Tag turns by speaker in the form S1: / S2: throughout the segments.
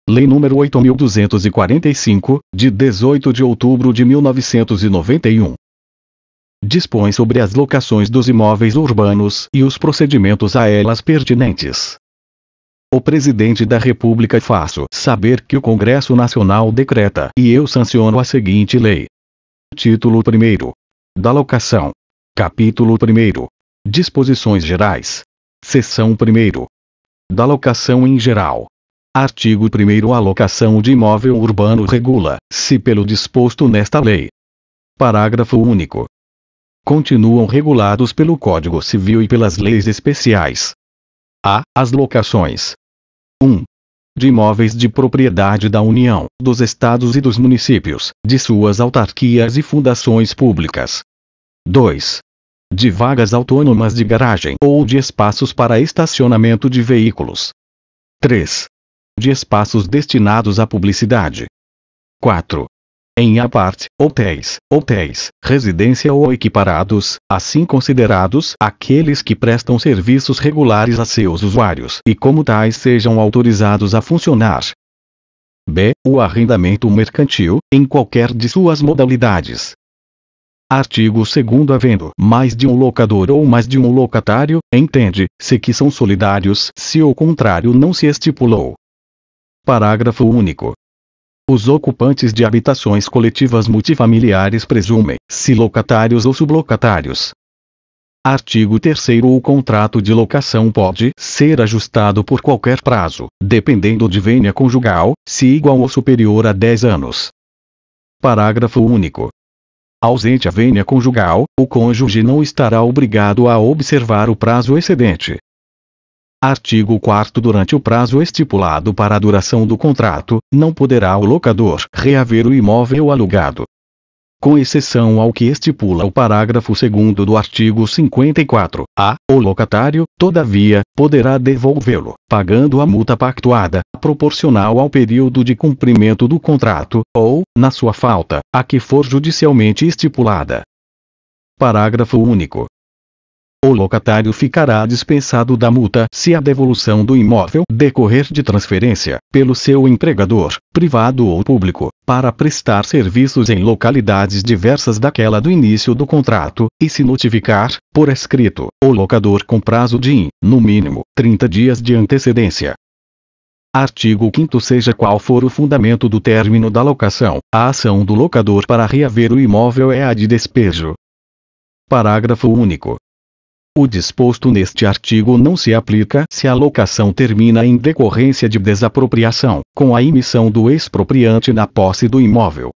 S1: Lei nº 8.245, de 18 de outubro de 1991. Dispõe sobre as locações dos imóveis urbanos e os procedimentos a elas pertinentes. O Presidente da República faço saber que o Congresso Nacional decreta e eu sanciono a seguinte lei. Título 1º. Da locação. Capítulo 1º. Disposições gerais. Seção 1º. Da locação em geral. Artigo 1º. A locação de imóvel urbano regula-se pelo disposto nesta lei. Parágrafo único. Continuam regulados pelo Código Civil e pelas leis especiais. A. As locações. 1. De imóveis de propriedade da União, dos Estados e dos municípios, de suas autarquias e fundações públicas. 2. De vagas autônomas de garagem ou de espaços para estacionamento de veículos. 3. De espaços destinados à publicidade. 4. Em apart, hotéis, residência ou equiparados, assim considerados aqueles que prestam serviços regulares a seus usuários e como tais sejam autorizados a funcionar. B. O arrendamento mercantil, em qualquer de suas modalidades. Artigo 2º. Havendo mais de um locador ou mais de um locatário, entende-se que são solidários se o contrário não se estipulou. Parágrafo único. Os ocupantes de habitações coletivas multifamiliares presumem-se locatários ou sublocatários. Artigo 3º. O contrato de locação pode ser ajustado por qualquer prazo, dependendo de vênia conjugal, se igual ou superior a 10 anos. Parágrafo único. Ausente a vênia conjugal, o cônjuge não estará obrigado a observar o prazo excedente. Artigo 4º. Durante o prazo estipulado para a duração do contrato, não poderá o locador reaver o imóvel alugado. Com exceção ao que estipula o parágrafo 2º do artigo 54-A, o locatário, todavia, poderá devolvê-lo, pagando a multa pactuada, proporcional ao período de cumprimento do contrato, ou, na sua falta, a que for judicialmente estipulada. Parágrafo único. O locatário ficará dispensado da multa se a devolução do imóvel decorrer de transferência, pelo seu empregador, privado ou público, para prestar serviços em localidades diversas daquela do início do contrato, e se notificar, por escrito, o locador com prazo de, no mínimo, 30 dias de antecedência. Artigo 5º. Seja qual for o fundamento do término da locação, a ação do locador para reaver o imóvel é a de despejo. Parágrafo único. O disposto neste artigo não se aplica se a locação termina em decorrência de desapropriação, com a emissão do expropriante na posse do imóvel.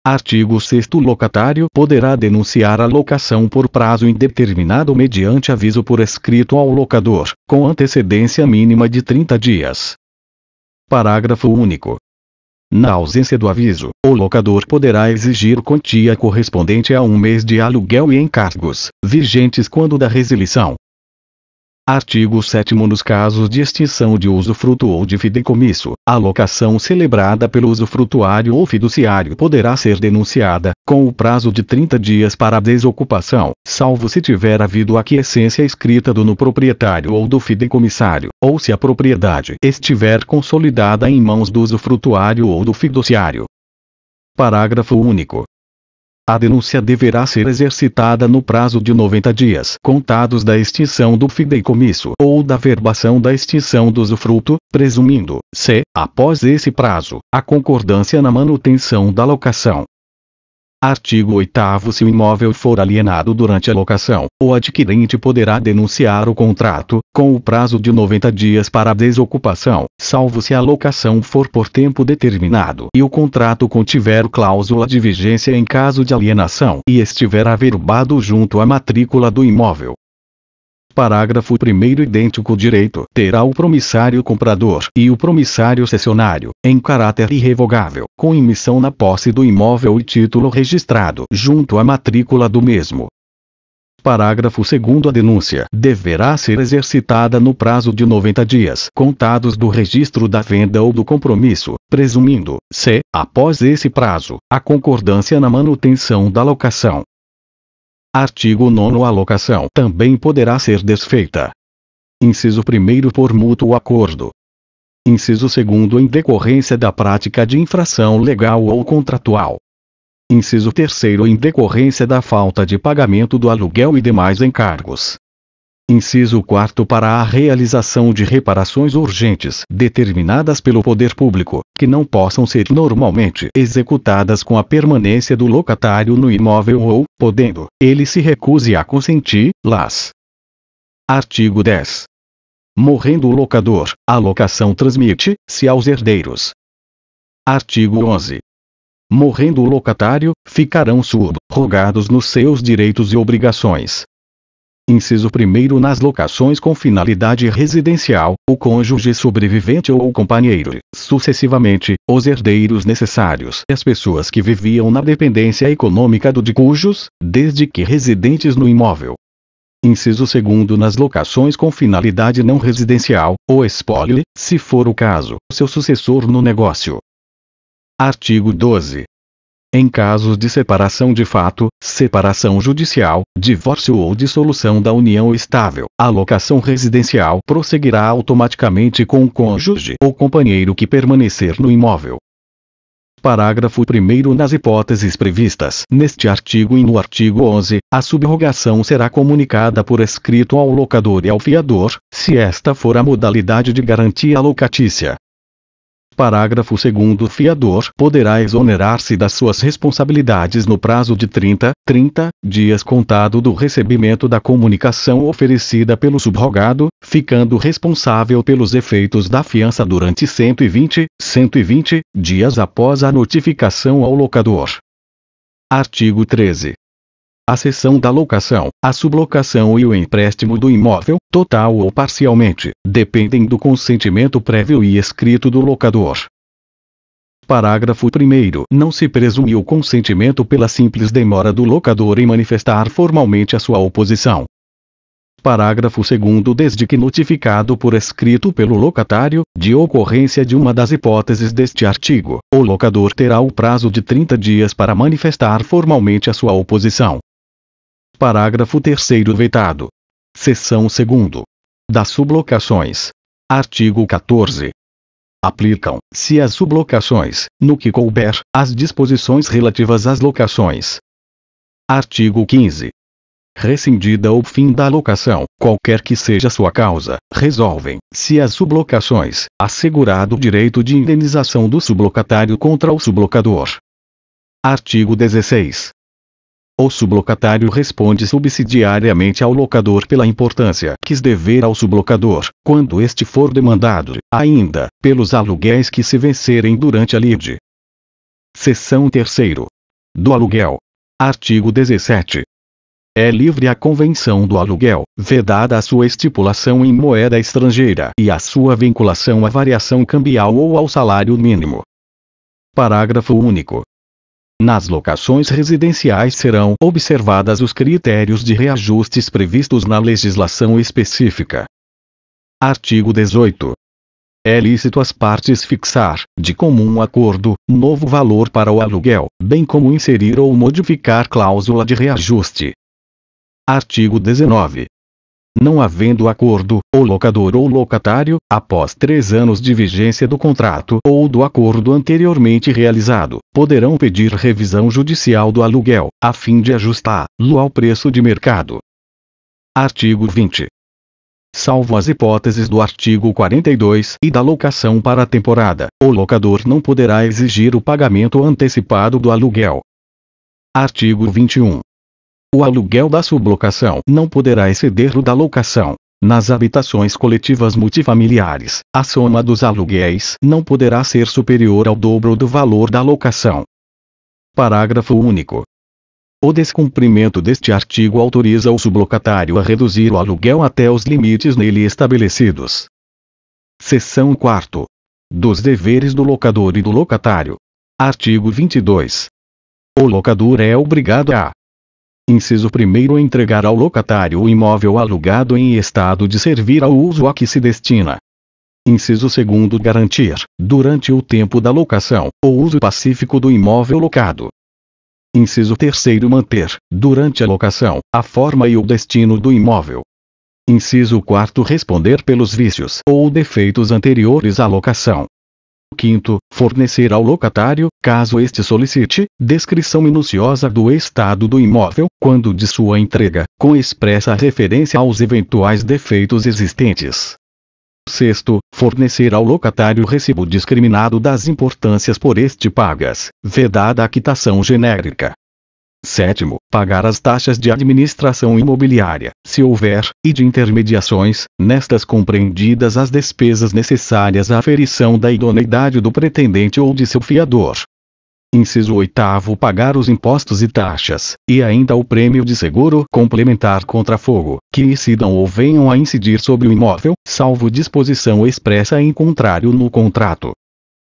S1: Artigo 6º. O locatário poderá denunciar a locação por prazo indeterminado mediante aviso por escrito ao locador, com antecedência mínima de 30 dias. Parágrafo único. Na ausência do aviso, o locador poderá exigir quantia correspondente a 1 mês de aluguel e encargos, vigentes quando da resilição. Artigo 7º. Nos casos de extinção de usufruto ou de fideicomisso, a locação celebrada pelo usufrutuário ou fiduciário poderá ser denunciada, com o prazo de 30 dias para a desocupação, salvo se tiver havido aquiescência escrita do proprietário ou do fideicomissário, ou se a propriedade estiver consolidada em mãos do usufrutuário ou do fiduciário. Parágrafo único. A denúncia deverá ser exercitada no prazo de 90 dias contados da extinção do fideicomisso ou da verbação da extinção do usufruto, presumindo-se, após esse prazo, a concordância na manutenção da locação. Artigo 8º. Se o imóvel for alienado durante a locação, o adquirente poderá denunciar o contrato, com o prazo de 90 dias para a desocupação, salvo se a locação for por tempo determinado e o contrato contiver cláusula de vigência em caso de alienação e estiver averbado junto à matrícula do imóvel. Parágrafo 1º. Idêntico direito terá o promissário comprador e o promissário cessionário, em caráter irrevogável, com emissão na posse do imóvel e título registrado junto à matrícula do mesmo. Parágrafo 2º. A denúncia deverá ser exercitada no prazo de 90 dias contados do registro da venda ou do compromisso, presumindo-se, após esse prazo, a concordância na manutenção da locação. Artigo 9º. A locação também poderá ser desfeita. Inciso 1º. Por mútuo acordo. Inciso 2º, em decorrência da prática de infração legal ou contratual. Inciso 3º, em decorrência da falta de pagamento do aluguel e demais encargos. Inciso 4º, para a realização de reparações urgentes determinadas pelo poder público, que não possam ser normalmente executadas com a permanência do locatário no imóvel ou, podendo, ele se recuse a consenti-las. Artigo 10. Morrendo o locador, a locação transmite-se aos herdeiros. Artigo 11. Morrendo o locatário, ficarão sub-rogados nos seus direitos e obrigações. Inciso 1º, nas locações com finalidade residencial, o cônjuge sobrevivente ou o companheiro, sucessivamente, os herdeiros necessários e as pessoas que viviam na dependência econômica do de cujos, desde que residentes no imóvel. Inciso 2º, nas locações com finalidade não residencial, o espólio, se for o caso, seu sucessor no negócio. Artigo 12. Em casos de separação de fato, separação judicial, divórcio ou dissolução da união estável, a locação residencial prosseguirá automaticamente com o cônjuge ou companheiro que permanecer no imóvel. Parágrafo 1º. Nas hipóteses previstas neste artigo e no artigo 11, a subrogação será comunicada por escrito ao locador e ao fiador, se esta for a modalidade de garantia locatícia. Parágrafo 2º. O fiador poderá exonerar-se das suas responsabilidades no prazo de 30 dias contado do recebimento da comunicação oferecida pelo subrogado, ficando responsável pelos efeitos da fiança durante 120 dias após a notificação ao locador. Artigo 13. A cessão da locação, a sublocação e o empréstimo do imóvel, total ou parcialmente, dependem do consentimento prévio e escrito do locador. Parágrafo 1º. Não se presume o consentimento pela simples demora do locador em manifestar formalmente a sua oposição. Parágrafo 2º. Desde que notificado por escrito pelo locatário, de ocorrência de uma das hipóteses deste artigo, o locador terá o prazo de 30 dias para manifestar formalmente a sua oposição. Parágrafo 3º. Vetado. Seção 2ª. Das sublocações. Artigo 14. Aplicam-se às sublocações, no que couber, as disposições relativas às locações. Artigo 15. Rescindida o fim da locação, qualquer que seja sua causa, resolvem-se as sublocações, assegurado o direito de indenização do sublocatário contra o sublocador. Artigo 16. O sublocatário responde subsidiariamente ao locador pela importância que dever ao sublocador, quando este for demandado, ainda, pelos aluguéis que se vencerem durante a lide. Seção 3ª. Do aluguel. Artigo 17. É livre a convenção do aluguel, vedada a sua estipulação em moeda estrangeira e a sua vinculação à variação cambial ou ao salário mínimo. Parágrafo único. Nas locações residenciais serão observadas os critérios de reajustes previstos na legislação específica. Artigo 18. É lícito às partes fixar, de comum acordo, novo valor para o aluguel, bem como inserir ou modificar cláusula de reajuste. Artigo 19. Não havendo acordo, o locador ou locatário, após 3 anos de vigência do contrato ou do acordo anteriormente realizado, poderão pedir revisão judicial do aluguel, a fim de ajustá-lo ao preço de mercado. Artigo 20. Salvo as hipóteses do artigo 42 e da locação para a temporada, o locador não poderá exigir o pagamento antecipado do aluguel. Artigo 21. O aluguel da sublocação não poderá exceder o da locação. Nas habitações coletivas multifamiliares, a soma dos aluguéis não poderá ser superior ao dobro do valor da locação. Parágrafo único. O descumprimento deste artigo autoriza o sublocatário a reduzir o aluguel até os limites nele estabelecidos. Seção 4ª. Dos deveres do locador e do locatário. Artigo 22. O locador é obrigado a: Inciso 1º, entregar ao locatário o imóvel alugado em estado de servir ao uso a que se destina. Inciso 2º, garantir, durante o tempo da locação, o uso pacífico do imóvel locado. Inciso 3º, manter, durante a locação, a forma e o destino do imóvel. Inciso 4. Responder pelos vícios ou defeitos anteriores à locação. 5º. Fornecer ao locatário, caso este solicite, descrição minuciosa do estado do imóvel, quando de sua entrega, com expressa referência aos eventuais defeitos existentes. 6º. Fornecer ao locatário recibo discriminado das importâncias por este pagas, vedada a quitação genérica. 7º. Pagar as taxas de administração imobiliária, se houver, e de intermediações, nestas compreendidas as despesas necessárias à aferição da idoneidade do pretendente ou de seu fiador. Inciso 8º. Pagar os impostos e taxas, e ainda o prêmio de seguro complementar contra fogo, que incidam ou venham a incidir sobre o imóvel, salvo disposição expressa em contrário no contrato.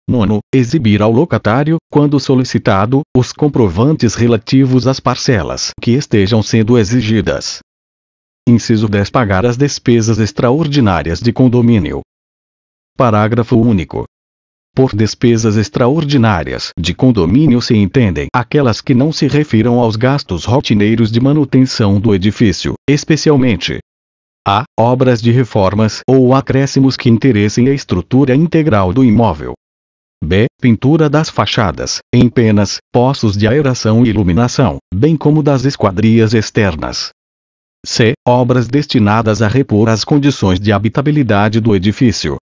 S1: 9º. Exibir ao locatário, quando solicitado, os comprovantes relativos às parcelas que estejam sendo exigidas. Inciso 10. Pagar as despesas extraordinárias de condomínio. Parágrafo único. Por despesas extraordinárias de condomínio se entendem aquelas que não se refiram aos gastos rotineiros de manutenção do edifício, especialmente a. Obras de reformas ou acréscimos que interessem a estrutura integral do imóvel. B. Pintura das fachadas, empenas, poços de aeração e iluminação, bem como das esquadrias externas. C. Obras destinadas a repor as condições de habitabilidade do edifício.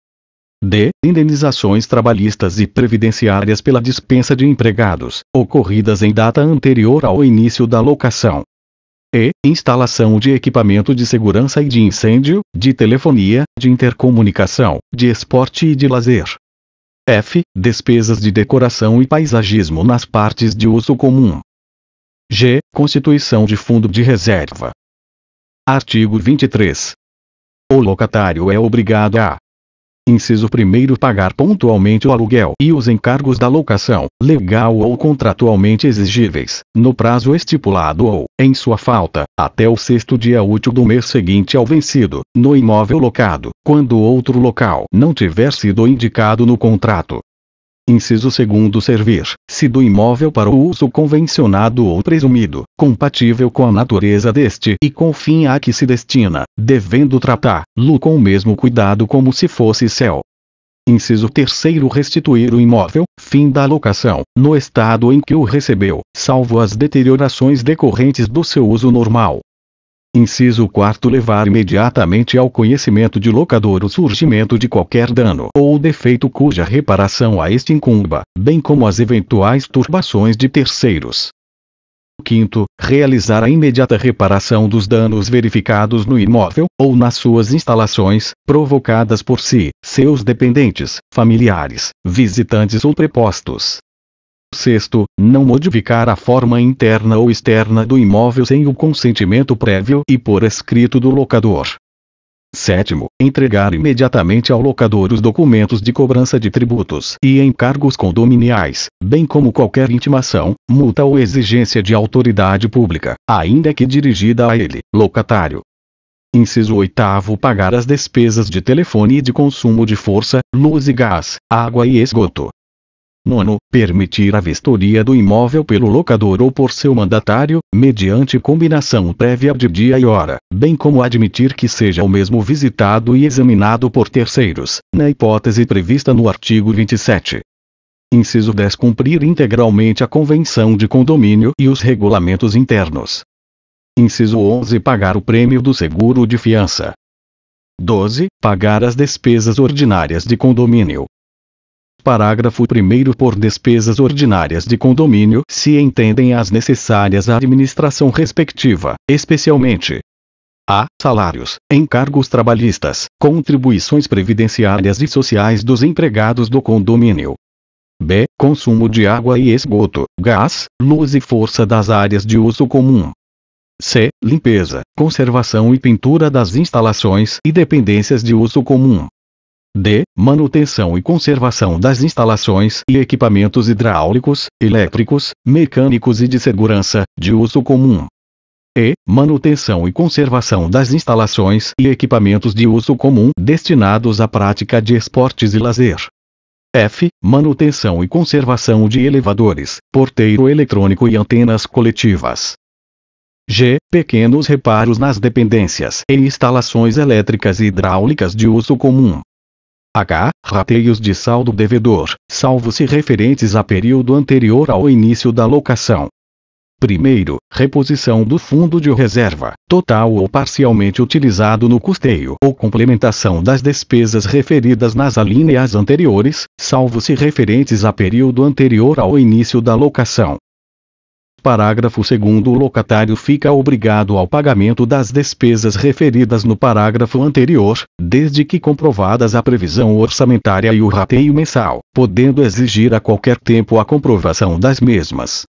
S1: D. Indenizações trabalhistas e previdenciárias pela dispensa de empregados, ocorridas em data anterior ao início da locação. E. Instalação de equipamento de segurança e de incêndio, de telefonia, de intercomunicação, de esporte e de lazer. F. Despesas de decoração e paisagismo nas partes de uso comum. G. Constituição de fundo de reserva. Artigo 23. O locatário é obrigado a: inciso 1º. Pagar pontualmente o aluguel e os encargos da locação, legal ou contratualmente exigíveis, no prazo estipulado ou, em sua falta, até o 6º dia útil do mês seguinte ao vencido, no imóvel locado, quando outro local não tiver sido indicado no contrato. Inciso 2º. Servir, se do imóvel para o uso convencionado ou presumido, compatível com a natureza deste e com o fim a que se destina, devendo tratá-lo com o mesmo cuidado como se fosse seu. Inciso 3º. Restituir o imóvel, fim da locação, no estado em que o recebeu, salvo as deteriorações decorrentes do seu uso normal. Inciso 4º. Levar imediatamente ao conhecimento de locador o surgimento de qualquer dano ou defeito cuja reparação a este incumba, bem como as eventuais turbações de terceiros. 5º. Realizar a imediata reparação dos danos verificados no imóvel, ou nas suas instalações, provocadas por si, seus dependentes, familiares, visitantes ou prepostos. 6º. Não modificar a forma interna ou externa do imóvel sem o consentimento prévio e por escrito do locador. 7º. Entregar imediatamente ao locador os documentos de cobrança de tributos e encargos condominiais, bem como qualquer intimação, multa ou exigência de autoridade pública, ainda que dirigida a ele, locatário. Inciso 8º. Pagar as despesas de telefone e de consumo de força, luz e gás, água e esgoto. 9º. Permitir a vistoria do imóvel pelo locador ou por seu mandatário, mediante combinação prévia de dia e hora, bem como admitir que seja o mesmo visitado e examinado por terceiros, na hipótese prevista no artigo 27. Inciso 10. Cumprir integralmente a convenção de condomínio e os regulamentos internos. Inciso 11. Pagar o prêmio do seguro de fiança. 12. Pagar as despesas ordinárias de condomínio. Parágrafo 1º. Por despesas ordinárias de condomínio se entendem as necessárias à administração respectiva, especialmente a. Salários, encargos trabalhistas, contribuições previdenciárias e sociais dos empregados do condomínio. B. Consumo de água e esgoto, gás, luz e força das áreas de uso comum. C. Limpeza, conservação e pintura das instalações e dependências de uso comum. D. Manutenção e conservação das instalações e equipamentos hidráulicos, elétricos, mecânicos e de segurança, de uso comum. E. Manutenção e conservação das instalações e equipamentos de uso comum destinados à prática de esportes e lazer. F. Manutenção e conservação de elevadores, porteiro eletrônico e antenas coletivas. g. Pequenos reparos nas dependências e instalações elétricas e hidráulicas de uso comum. H. Rateios de saldo devedor, salvo se referentes a período anterior ao início da locação. Primeiro, reposição do fundo de reserva, total ou parcialmente utilizado no custeio ou complementação das despesas referidas nas alíneas anteriores, salvo se referentes a período anterior ao início da locação. Parágrafo 2º. O locatário fica obrigado ao pagamento das despesas referidas no parágrafo anterior, desde que comprovadas a previsão orçamentária e o rateio mensal, podendo exigir a qualquer tempo a comprovação das mesmas.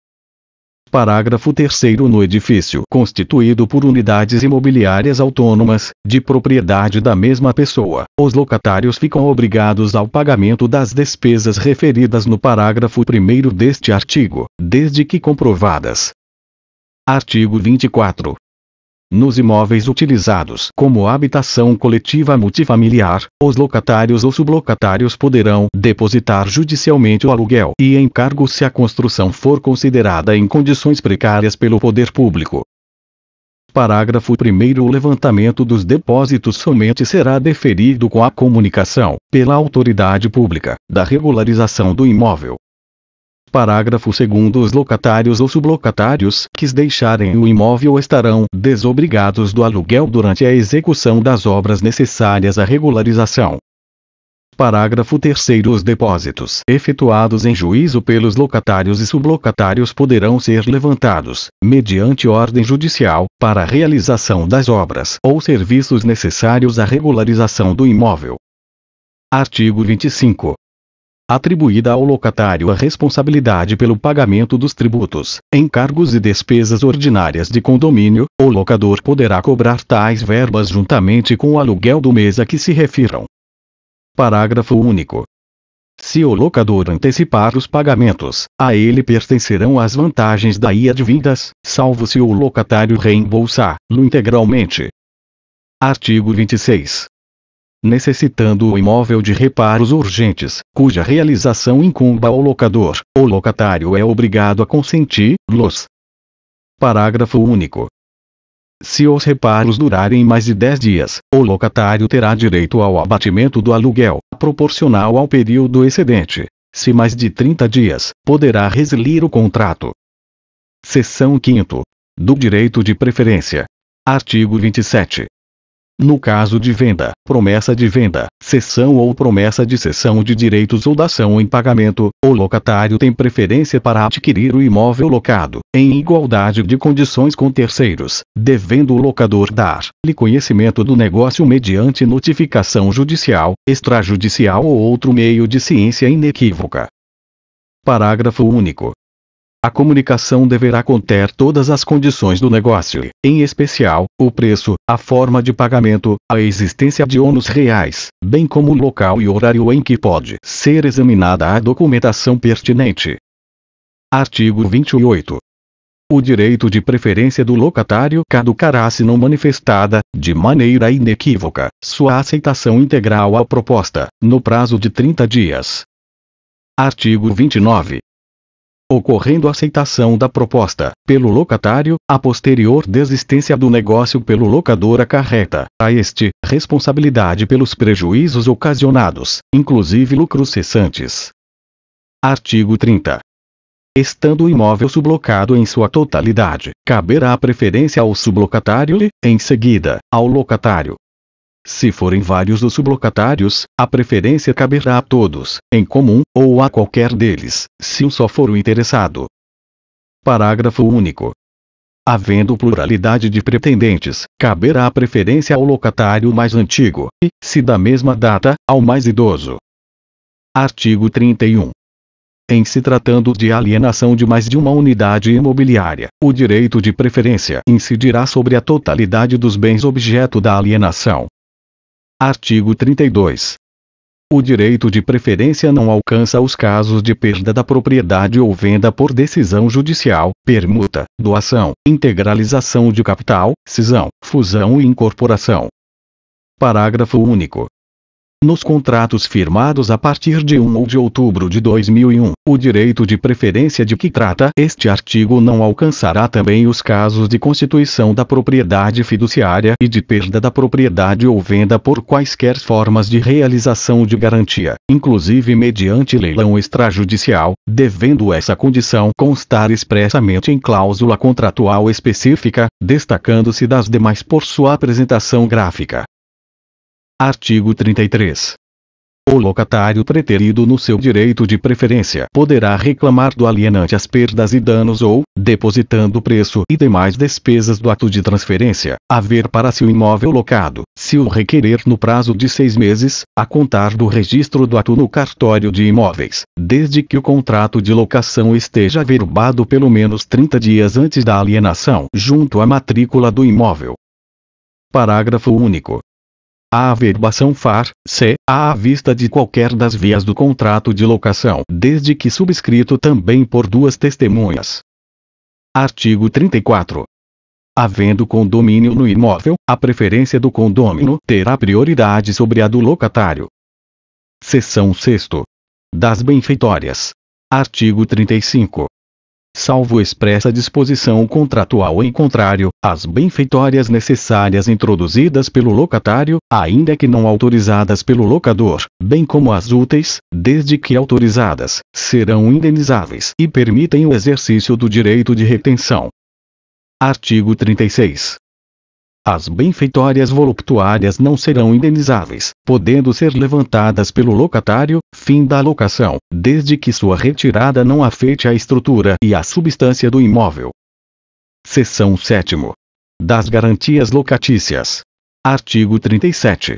S1: Parágrafo 3º. No edifício constituído por unidades imobiliárias autônomas, de propriedade da mesma pessoa, os locatários ficam obrigados ao pagamento das despesas referidas no parágrafo 1º deste artigo, desde que comprovadas. Artigo 24. Nos imóveis utilizados como habitação coletiva multifamiliar, os locatários ou sublocatários poderão depositar judicialmente o aluguel e encargo se a construção for considerada em condições precárias pelo poder público. Parágrafo 1º. O levantamento dos depósitos somente será deferido com a comunicação, pela autoridade pública, da regularização do imóvel. Parágrafo 2º. Os locatários ou sublocatários que deixarem o imóvel estarão desobrigados do aluguel durante a execução das obras necessárias à regularização. Parágrafo 3º. Os depósitos efetuados em juízo pelos locatários e sublocatários poderão ser levantados, mediante ordem judicial, para a realização das obras ou serviços necessários à regularização do imóvel. Artigo 25. Atribuída ao locatário a responsabilidade pelo pagamento dos tributos, encargos e despesas ordinárias de condomínio, o locador poderá cobrar tais verbas juntamente com o aluguel do mês a que se refiram. Parágrafo único. Se o locador antecipar os pagamentos, a ele pertencerão as vantagens daí advindas, salvo se o locatário reembolsá-lo integralmente. Artigo 26. Necessitando o imóvel de reparos urgentes, cuja realização incumba ao locador, o locatário é obrigado a consenti-los. Parágrafo único. Se os reparos durarem mais de 10 dias, o locatário terá direito ao abatimento do aluguel, proporcional ao período excedente. Se mais de 30 dias, poderá resiliir o contrato. Seção 5ª. Do direito de preferência. Artigo 27. No caso de venda, promessa de venda, cessão ou promessa de cessão de direitos ou dação em pagamento, o locatário tem preferência para adquirir o imóvel locado, em igualdade de condições com terceiros, devendo o locador dar-lhe conhecimento do negócio mediante notificação judicial, extrajudicial ou outro meio de ciência inequívoca. Parágrafo único. A comunicação deverá conter todas as condições do negócio, em especial, o preço, a forma de pagamento, a existência de ônus reais, bem como o local e horário em que pode ser examinada a documentação pertinente. Artigo 28. O direito de preferência do locatário caducará se não manifestada, de maneira inequívoca, sua aceitação integral à proposta, no prazo de 30 dias. Artigo 29. Ocorrendo a aceitação da proposta, pelo locatário, a posterior desistência do negócio pelo locador acarreta, a este, responsabilidade pelos prejuízos ocasionados, inclusive lucros cessantes. Artigo 30. Estando o imóvel sublocado em sua totalidade, caberá a preferência ao sublocatário e, em seguida, ao locatário. Se forem vários os sublocatários, a preferência caberá a todos, em comum, ou a qualquer deles, se um só for o interessado. Parágrafo único. Havendo pluralidade de pretendentes, caberá a preferência ao locatário mais antigo, e, se da mesma data, ao mais idoso. Artigo 31. Em se tratando de alienação de mais de uma unidade imobiliária, o direito de preferência incidirá sobre a totalidade dos bens objeto da alienação. Artigo 32. O direito de preferência não alcança os casos de perda da propriedade ou venda por decisão judicial, permuta, doação, integralização de capital, cisão, fusão e incorporação. Parágrafo único. Nos contratos firmados a partir de 1 de outubro de 2001, o direito de preferência de que trata este artigo não alcançará também os casos de constituição da propriedade fiduciária e de perda da propriedade ou venda por quaisquer formas de realização de garantia, inclusive mediante leilão extrajudicial, devendo essa condição constar expressamente em cláusula contratual específica, destacando-se das demais por sua apresentação gráfica. Artigo 33. O locatário preterido no seu direito de preferência poderá reclamar do alienante as perdas e danos ou, depositando o preço e demais despesas do ato de transferência, haver para si o imóvel locado, se o requerer no prazo de 6 meses, a contar do registro do ato no cartório de imóveis, desde que o contrato de locação esteja averbado pelo menos 30 dias antes da alienação, junto à matrícula do imóvel. Parágrafo único. A averbação far-se à vista de qualquer das vias do contrato de locação, desde que subscrito também por 2 testemunhas. Artigo 34. Havendo condomínio no imóvel, a preferência do condômino terá prioridade sobre a do locatário. Seção 6ª. Das benfeitórias. Artigo 35. Salvo expressa disposição contratual em contrário, as benfeitórias necessárias introduzidas pelo locatário, ainda que não autorizadas pelo locador, bem como as úteis, desde que autorizadas, serão indenizáveis e permitem o exercício do direito de retenção. Artigo 36. As benfeitórias voluptuárias não serão indenizáveis, podendo ser levantadas pelo locatário, fim da locação, desde que sua retirada não afete a estrutura e a substância do imóvel. Seção 7ª. Das garantias locatícias. Artigo 37.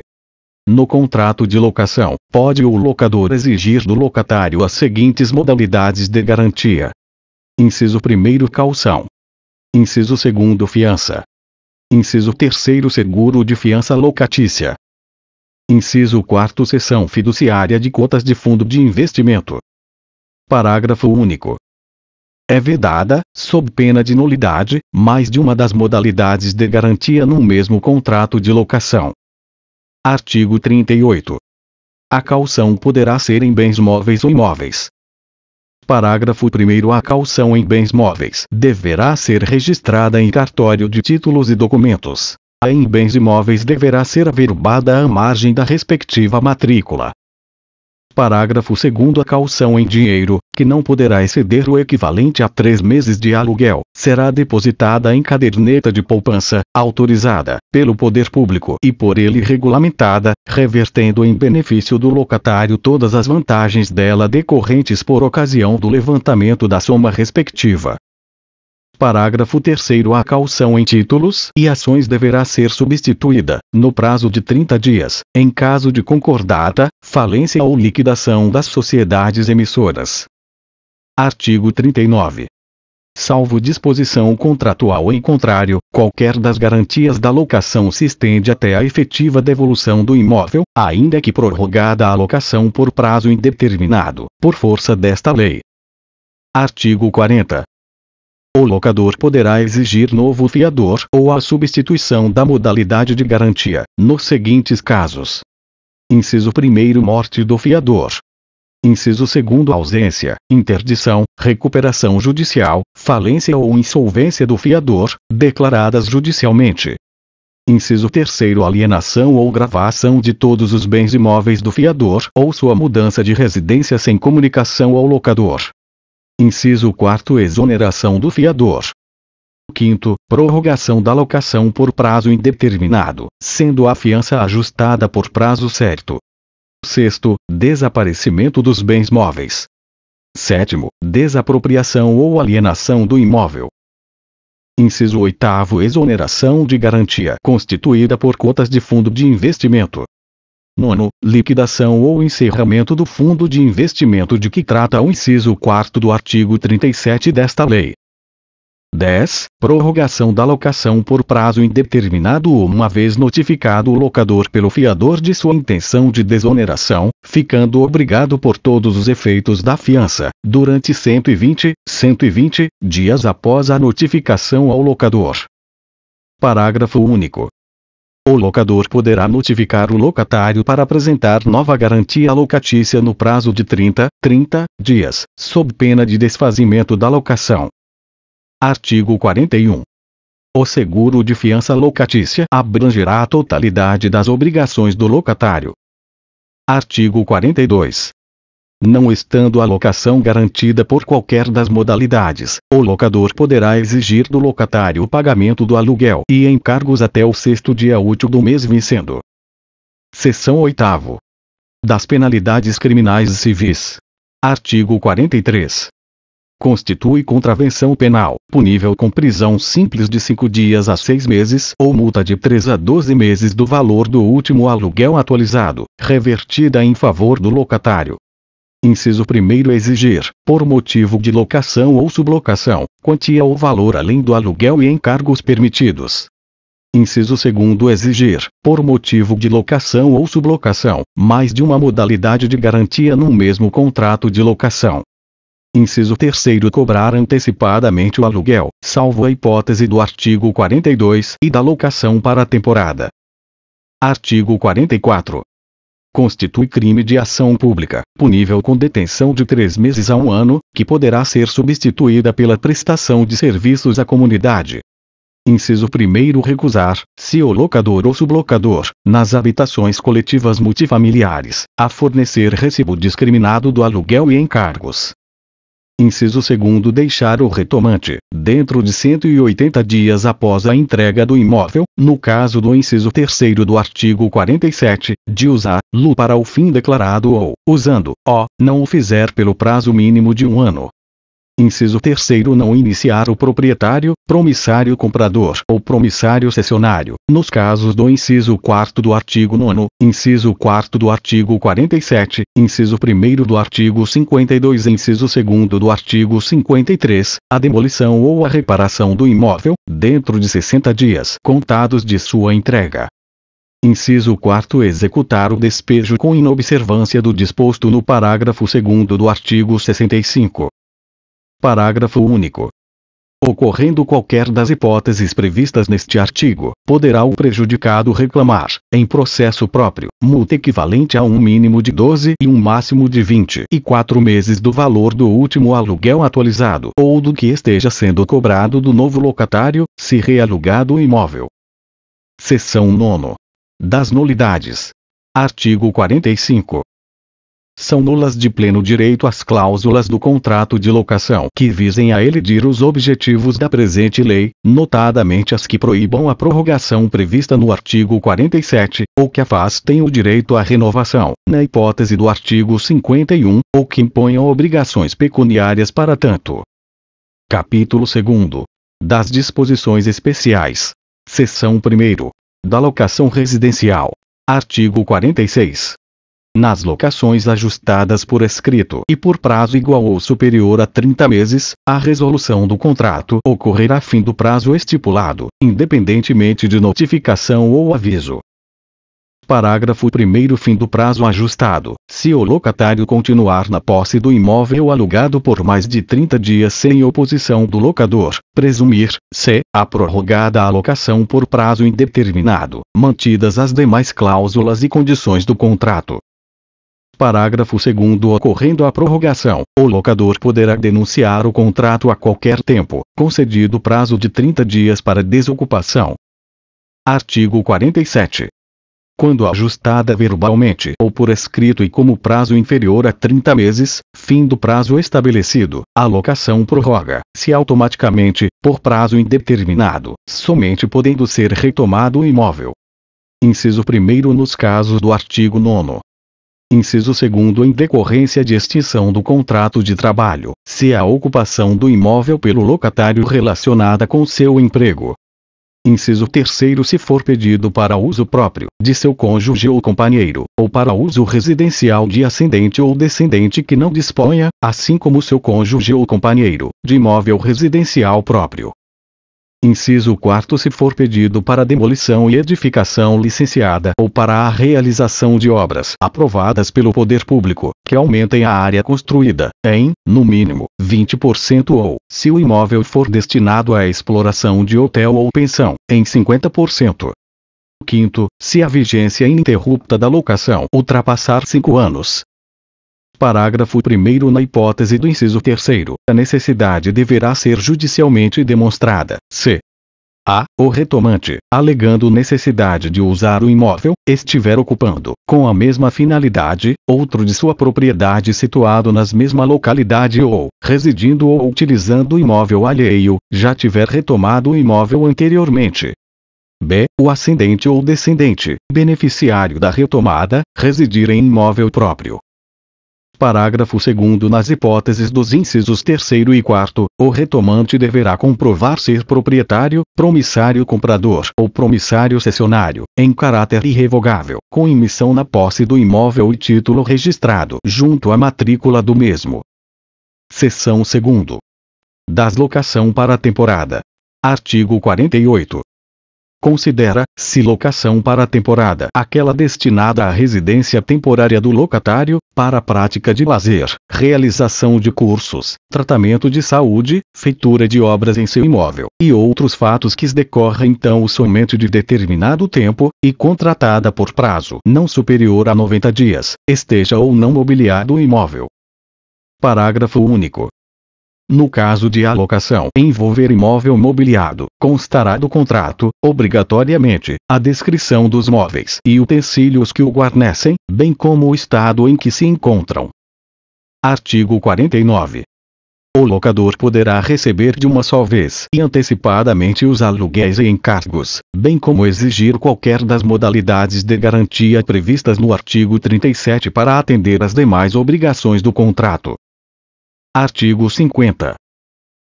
S1: No contrato de locação, pode o locador exigir do locatário as seguintes modalidades de garantia. Inciso 1º caução. Inciso 2º fiança. Inciso 3º seguro de fiança locatícia. Inciso 4º cessão fiduciária de cotas de fundo de investimento. Parágrafo único. É vedada, sob pena de nulidade, mais de uma das modalidades de garantia num mesmo contrato de locação. Artigo 38. A caução poderá ser em bens móveis ou imóveis. Parágrafo 1º. A caução em bens móveis deverá ser registrada em cartório de títulos e documentos. A em bens imóveis deverá ser averbada à margem da respectiva matrícula. Parágrafo 2º. A caução em dinheiro, que não poderá exceder o equivalente a 3 meses de aluguel, será depositada em caderneta de poupança, autorizada pelo poder público e por ele regulamentada, revertendo em benefício do locatário todas as vantagens dela decorrentes por ocasião do levantamento da soma respectiva. Parágrafo 3º. A caução em títulos e ações deverá ser substituída, no prazo de 30 dias, em caso de concordata, falência ou liquidação das sociedades emissoras. Artigo 39. Salvo disposição contratual em contrário, qualquer das garantias da locação se estende até a efetiva devolução do imóvel, ainda que prorrogada a locação por prazo indeterminado, por força desta lei. Artigo 40. O locador poderá exigir novo fiador ou a substituição da modalidade de garantia, nos seguintes casos. Inciso 1º. Morte do fiador. Inciso 2º. Ausência, interdição, recuperação judicial, falência ou insolvência do fiador, declaradas judicialmente. Inciso 3º. Alienação ou gravação de todos os bens imóveis do fiador ou sua mudança de residência sem comunicação ao locador. Inciso 4º. Exoneração do fiador. 5º. Prorrogação da locação por prazo indeterminado, sendo a fiança ajustada por prazo certo. 6º. Desaparecimento dos bens móveis. 7º. Desapropriação ou alienação do imóvel. Inciso 8º. Exoneração de garantia constituída por cotas de fundo de investimento. 9º. Liquidação ou encerramento do fundo de investimento de que trata o inciso 4º do artigo 37 desta lei. 10. Prorrogação da locação por prazo indeterminado ou uma vez notificado o locador pelo fiador de sua intenção de desoneração, ficando obrigado por todos os efeitos da fiança, durante 120 dias após a notificação ao locador. Parágrafo único. o locador poderá notificar o locatário para apresentar nova garantia locatícia no prazo de 30 dias, sob pena de desfazimento da locação. Artigo 41. O seguro de fiança locatícia abrangerá a totalidade das obrigações do locatário. Artigo 42. Não estando a locação garantida por qualquer das modalidades, o locador poderá exigir do locatário o pagamento do aluguel e encargos até o 6º dia útil do mês vencendo. Seção 8ª. Das penalidades criminais e civis. Artigo 43. Constitui contravenção penal, punível com prisão simples de 5 dias a 6 meses ou multa de 3 a 12 meses do valor do último aluguel atualizado, revertida em favor do locatário. Inciso 1º exigir, por motivo de locação ou sublocação, quantia ou valor além do aluguel e encargos permitidos. Inciso 2º exigir, por motivo de locação ou sublocação, mais de uma modalidade de garantia num mesmo contrato de locação. Inciso 3º cobrar antecipadamente o aluguel, salvo a hipótese do artigo 42 e da locação para a temporada. Artigo 44. Constitui crime de ação pública, punível com detenção de 3 meses a 1 ano, que poderá ser substituída pela prestação de serviços à comunidade. Inciso 1º recusar, se o locador ou sublocador, nas habitações coletivas multifamiliares, a fornecer recibo discriminado do aluguel e encargos. Inciso 2º deixar o retomante, dentro de 180 dias após a entrega do imóvel, no caso do inciso 3º do artigo 47, de usá-lo para o fim declarado ou, usando-o, não o fizer pelo prazo mínimo de 1 ano. Inciso 3º não iniciar o proprietário, promissário comprador ou promissário cessionário, nos casos do inciso 4º do artigo 9º, inciso 4º do artigo 47, inciso 1º do artigo 52 e inciso 2º do artigo 53, a demolição ou a reparação do imóvel, dentro de 60 dias contados de sua entrega. Inciso 4º executar o despejo com inobservância do disposto no parágrafo 2º do artigo 65. Parágrafo único. Ocorrendo qualquer das hipóteses previstas neste artigo, poderá o prejudicado reclamar, em processo próprio, multa equivalente a um mínimo de 12 e um máximo de 24 meses do valor do último aluguel atualizado ou do que esteja sendo cobrado do novo locatário, se realugado o imóvel. Seção 9ª. Das nulidades. Artigo 45. São nulas de pleno direito as cláusulas do contrato de locação que visem a elidir os objetivos da presente lei, notadamente as que proíbam a prorrogação prevista no artigo 47, ou que afastem o direito à renovação, na hipótese do artigo 51, ou que imponham obrigações pecuniárias para tanto. Capítulo 2º. Das disposições especiais. Seção 1ª. Da locação residencial. Artigo 46. Nas locações ajustadas por escrito e por prazo igual ou superior a 30 meses, a resolução do contrato ocorrerá fim do prazo estipulado, independentemente de notificação ou aviso. Parágrafo 1º fim do prazo ajustado, se o locatário continuar na posse do imóvel alugado por mais de 30 dias sem oposição do locador, presumir-se a prorrogada a locação por prazo indeterminado, mantidas as demais cláusulas e condições do contrato. Parágrafo 2º ocorrendo a prorrogação, o locador poderá denunciar o contrato a qualquer tempo, concedido prazo de 30 dias para desocupação. Artigo 47. Quando ajustada verbalmente ou por escrito e como prazo inferior a 30 meses, fim do prazo estabelecido, a locação prorroga-se automaticamente, por prazo indeterminado, somente podendo ser retomado o imóvel. Inciso 1º nos casos do artigo 9º. Inciso 2º em decorrência de extinção do contrato de trabalho, se a ocupação do imóvel pelo locatário relacionada com seu emprego. Inciso 3º se for pedido para uso próprio, de seu cônjuge ou companheiro, ou para uso residencial de ascendente ou descendente que não disponha, assim como seu cônjuge ou companheiro, de imóvel residencial próprio. Inciso 4º se for pedido para demolição e edificação licenciada ou para a realização de obras aprovadas pelo poder público, que aumentem a área construída, em, no mínimo, 20% ou, se o imóvel for destinado à exploração de hotel ou pensão, em 50%. Quinto, se a vigência ininterrupta da locação ultrapassar 5 anos. Parágrafo 1º. Na hipótese do inciso 3º, a necessidade deverá ser judicialmente demonstrada, se a. o retomante, alegando necessidade de usar o imóvel, estiver ocupando, com a mesma finalidade, outro de sua propriedade situado nas mesma localidade ou, residindo ou utilizando o imóvel alheio, já tiver retomado o imóvel anteriormente. b. o ascendente ou descendente, beneficiário da retomada, residir em imóvel próprio. Parágrafo 2º. Nas hipóteses dos incisos 3º e 4º, o retomante deverá comprovar ser proprietário, promissário comprador ou promissário cessionário, em caráter irrevogável, com imissão na posse do imóvel e título registrado junto à matrícula do mesmo. Seção 2ª. Das locação para a temporada. Artigo 48. Considera-se locação para a temporada aquela destinada à residência temporária do locatário, para a prática de lazer, realização de cursos, tratamento de saúde, feitura de obras em seu imóvel, e outros fatos que decorrem então somente de determinado tempo, e contratada por prazo não superior a 90 dias, esteja ou não mobiliado o imóvel. Parágrafo único. No caso de alocação envolver imóvel mobiliado, constará do contrato, obrigatoriamente, a descrição dos móveis e utensílios que o guarnecem, bem como o estado em que se encontram. Artigo 49. O locador poderá receber de uma só vez e antecipadamente os aluguéis e encargos, bem como exigir qualquer das modalidades de garantia previstas no artigo 37 para atender às demais obrigações do contrato. Artigo 50.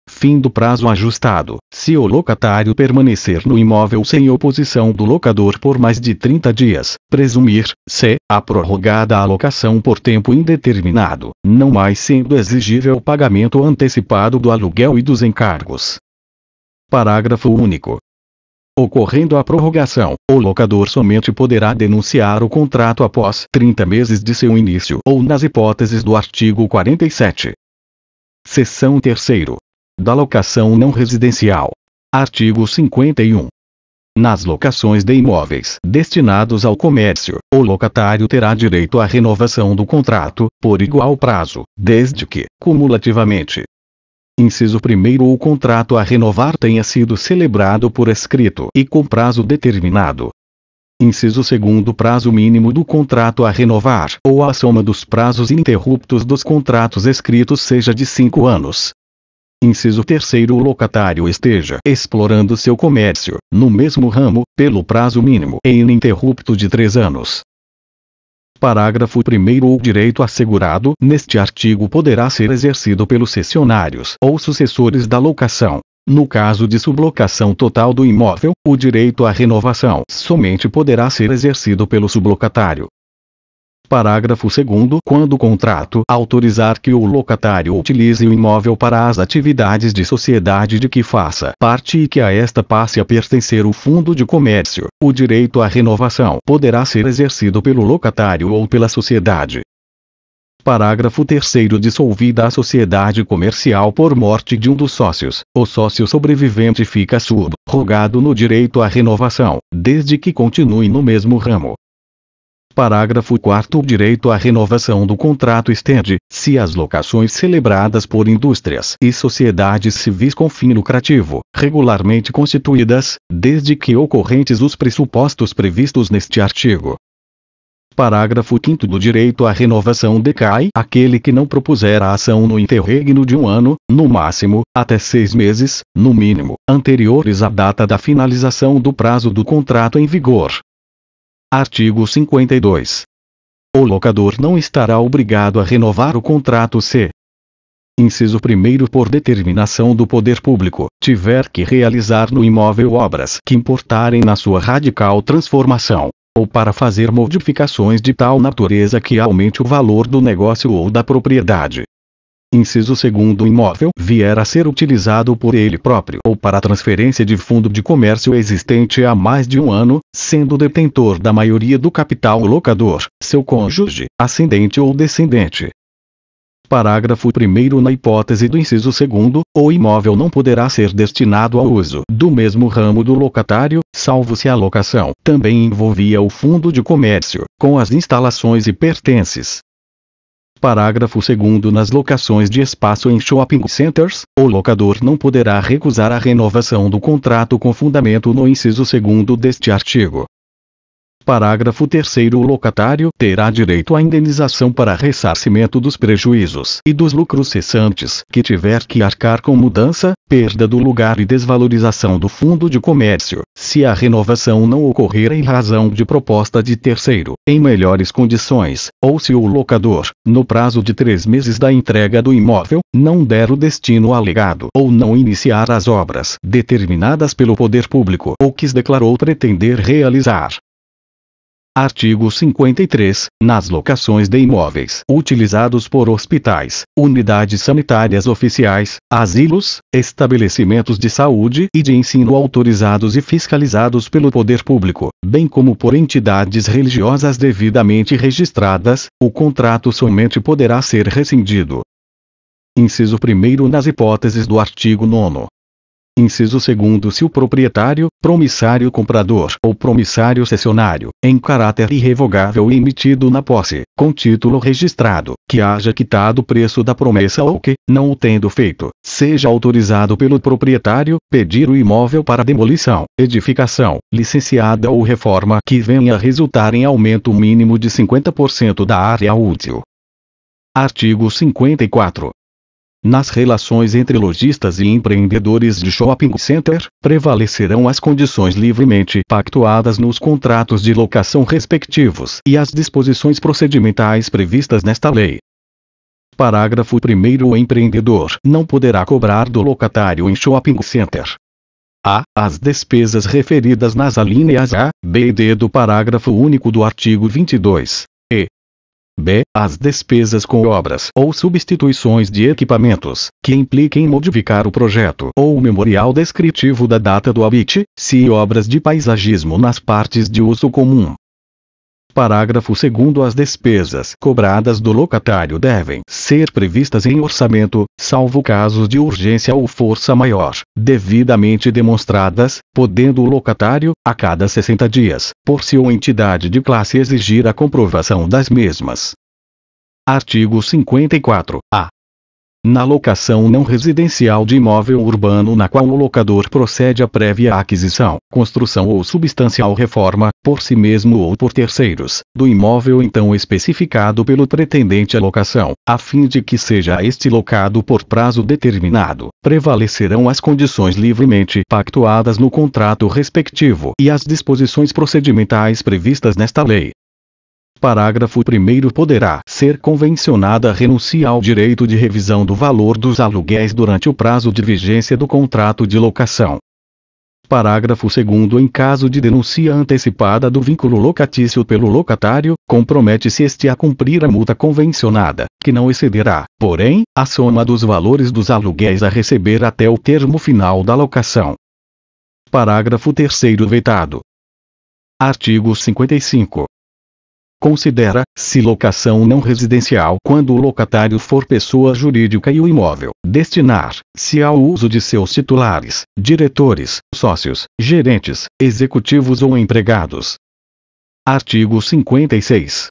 S1: Fim do prazo ajustado. Se o locatário permanecer no imóvel sem oposição do locador por mais de 30 dias, presumir-se a prorrogada alocação por tempo indeterminado, não mais sendo exigível o pagamento antecipado do aluguel e dos encargos. Parágrafo único. Ocorrendo a prorrogação, o locador somente poderá denunciar o contrato após 30 meses de seu início ou nas hipóteses do artigo 47. Seção 3ª. Da locação não residencial. Artigo 51. Nas locações de imóveis destinados ao comércio, o locatário terá direito à renovação do contrato, por igual prazo, desde que, cumulativamente, inciso 1º, o contrato a renovar tenha sido celebrado por escrito e com prazo determinado. Inciso 2º, prazo mínimo do contrato a renovar, ou a soma dos prazos ininterruptos dos contratos escritos seja de 5 anos. Inciso 3º, o locatário esteja explorando seu comércio, no mesmo ramo, pelo prazo mínimo e ininterrupto de 3 anos. Parágrafo 1º. O direito assegurado neste artigo poderá ser exercido pelos cessionários ou sucessores da locação. No caso de sublocação total do imóvel, o direito à renovação somente poderá ser exercido pelo sublocatário. Parágrafo 2º. Quando o contrato autorizar que o locatário utilize o imóvel para as atividades de sociedade de que faça parte e que a esta passe a pertencer o fundo de comércio, o direito à renovação poderá ser exercido pelo locatário ou pela sociedade. Parágrafo 3º. Dissolvida a sociedade comercial por morte de um dos sócios, o sócio sobrevivente fica subrogado no direito à renovação, desde que continue no mesmo ramo. Parágrafo 4º. O direito à renovação do contrato estende-se às locações celebradas por indústrias e sociedades civis com fim lucrativo, regularmente constituídas, desde que ocorrentes os pressupostos previstos neste artigo. Parágrafo 5º. Do direito à renovação decai aquele que não propuser a ação no interregno de 1 ano, no máximo, até 6 meses, no mínimo, anteriores à data da finalização do prazo do contrato em vigor. Artigo 52. O locador não estará obrigado a renovar o contrato se: inciso 1º, por determinação do poder público, tiver que realizar no imóvel obras que importarem na sua radical transformação, ou para fazer modificações de tal natureza que aumente o valor do negócio ou da propriedade. Inciso 2º, o imóvel vier a ser utilizado por ele próprio ou para transferência de fundo de comércio existente há mais de 1 ano, sendo detentor da maioria do capital o locador, seu cônjuge, ascendente ou descendente. Parágrafo 1º. Na hipótese do inciso 2º, o imóvel não poderá ser destinado ao uso do mesmo ramo do locatário, salvo se a locação também envolvia o fundo de comércio, com as instalações e pertences. Parágrafo 2º. Nas locações de espaço em shopping centers, o locador não poderá recusar a renovação do contrato com fundamento no inciso 2º deste artigo. Parágrafo 3º. O locatário terá direito à indenização para ressarcimento dos prejuízos e dos lucros cessantes que tiver que arcar com mudança, perda do lugar e desvalorização do fundo de comércio, se a renovação não ocorrer em razão de proposta de terceiro, em melhores condições, ou se o locador, no prazo de 3 meses da entrega do imóvel, não der o destino alegado ou não iniciar as obras determinadas pelo poder público ou que declarou pretender realizar. Artigo 53. Nas locações de imóveis utilizados por hospitais, unidades sanitárias oficiais, asilos, estabelecimentos de saúde e de ensino autorizados e fiscalizados pelo poder público, bem como por entidades religiosas devidamente registradas, o contrato somente poderá ser rescindido. Inciso 1º. Nas hipóteses do artigo 9º. Inciso 2º. Se o proprietário, promissário comprador ou promissário cessionário, em caráter irrevogável e emitido na posse, com título registrado, que haja quitado o preço da promessa ou que, não o tendo feito, seja autorizado pelo proprietário, pedir o imóvel para demolição, edificação, licenciada ou reforma que venha a resultar em aumento mínimo de 50% da área útil. Artigo 54. Nas relações entre lojistas e empreendedores de shopping center, prevalecerão as condições livremente pactuadas nos contratos de locação respectivos e as disposições procedimentais previstas nesta lei. Parágrafo 1º. O empreendedor não poderá cobrar do locatário em shopping center a. As despesas referidas nas alíneas A, B e D do parágrafo único do artigo 22. B. As despesas com obras ou substituições de equipamentos, que impliquem modificar o projeto ou o memorial descritivo da data do habite, se obras de paisagismo nas partes de uso comum. Parágrafo 2º. As despesas cobradas do locatário devem ser previstas em orçamento, salvo casos de urgência ou força maior, devidamente demonstradas, podendo o locatário, a cada 60 dias, por si ou entidade de classe exigir a comprovação das mesmas. Artigo 54-A. Na locação não residencial de imóvel urbano na qual o locador procede à prévia aquisição, construção ou substancial reforma, por si mesmo ou por terceiros, do imóvel então especificado pelo pretendente à locação, a fim de que seja este locado por prazo determinado, prevalecerão as condições livremente pactuadas no contrato respectivo e as disposições procedimentais previstas nesta lei. Parágrafo 1º. Poderá ser convencionada a renuncia ao direito de revisão do valor dos aluguéis durante o prazo de vigência do contrato de locação. Parágrafo 2º. Em caso de denúncia antecipada do vínculo locatício pelo locatário, compromete-se este a cumprir a multa convencionada, que não excederá, porém, a soma dos valores dos aluguéis a receber até o termo final da locação. Parágrafo 3º. Vetado. Artigo 55. Considera-se locação não residencial quando o locatário for pessoa jurídica e o imóvel destinar-se ao uso de seus titulares, diretores, sócios, gerentes, executivos ou empregados. Artigo 56.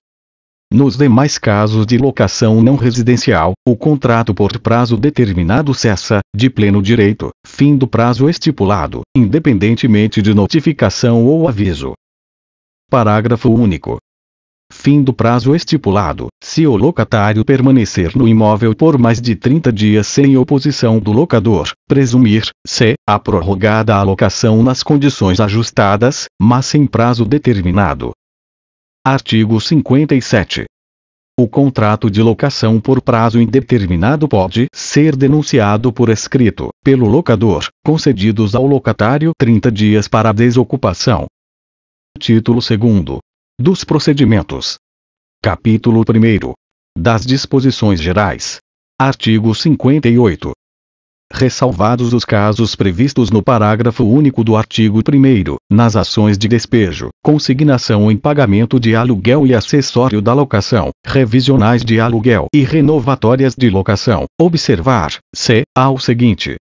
S1: Nos demais casos de locação não residencial, o contrato por prazo determinado cessa, de pleno direito, fim do prazo estipulado, independentemente de notificação ou aviso. Parágrafo único. Fim do prazo estipulado, se o locatário permanecer no imóvel por mais de 30 dias sem oposição do locador, presumir-se a prorrogada a locação nas condições ajustadas, mas sem prazo determinado. Artigo 57. O contrato de locação por prazo indeterminado pode ser denunciado por escrito, pelo locador, concedidos ao locatário 30 dias para a desocupação. Título 2º. Dos procedimentos. Capítulo 1º. Das disposições gerais. Artigo 58. ressalvados os casos previstos no parágrafo único do artigo 1º, nas ações de despejo, consignação em pagamento de aluguel e acessório da locação, revisionais de aluguel e renovatórias de locação, observar, c. ao seguinte.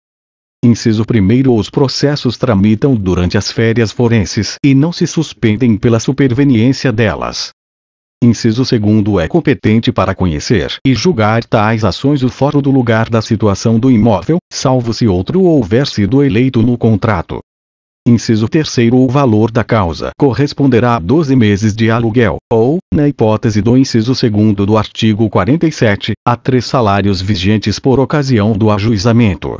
S1: Inciso 1º. Os processos tramitam durante as férias forenses e não se suspendem pela superveniência delas. Inciso 2º. É competente para conhecer e julgar tais ações o fórum do lugar da situação do imóvel, salvo se outro houver sido eleito no contrato. Inciso 3º. O valor da causa corresponderá a 12 meses de aluguel, ou, na hipótese do inciso 2º do artigo 47, a 3 salários vigentes por ocasião do ajuizamento.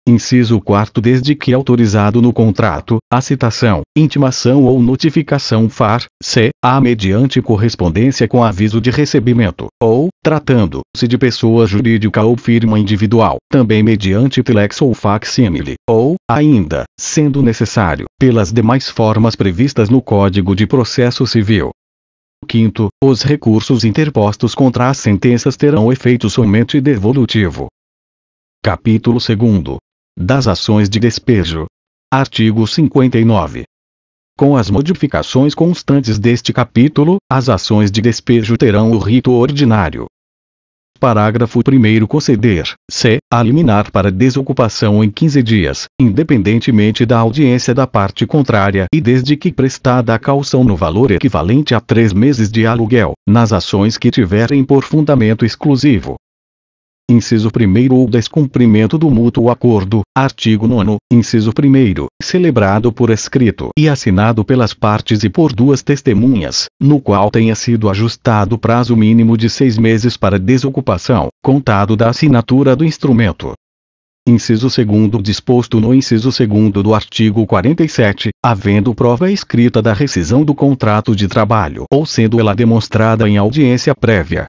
S1: Inciso 4º. Desde que autorizado no contrato, a citação, intimação ou notificação far-se-á mediante correspondência com aviso de recebimento, ou, tratando-se de pessoa jurídica ou firma individual, também mediante telex ou facsímile, ou, ainda, sendo necessário, pelas demais formas previstas no Código de Processo Civil. 5º. Os recursos interpostos contra as sentenças terão efeito somente devolutivo. Capítulo 2º. Das ações de despejo. Artigo 59. Com as modificações constantes deste capítulo, as ações de despejo terão o rito ordinário. Parágrafo 1º. Conceder-se a liminar para desocupação em 15 dias, independentemente da audiência da parte contrária e desde que prestada a caução no valor equivalente a 3 meses de aluguel, nas ações que tiverem por fundamento exclusivo. Inciso 1º. O descumprimento do mútuo acordo, artigo 9º, inciso 1º, celebrado por escrito e assinado pelas partes e por 2 testemunhas, no qual tenha sido ajustado prazo mínimo de 6 meses para desocupação, contado da assinatura do instrumento. Inciso 2º. Disposto no inciso 2º do artigo 47, havendo prova escrita da rescisão do contrato de trabalho ou sendo ela demonstrada em audiência prévia.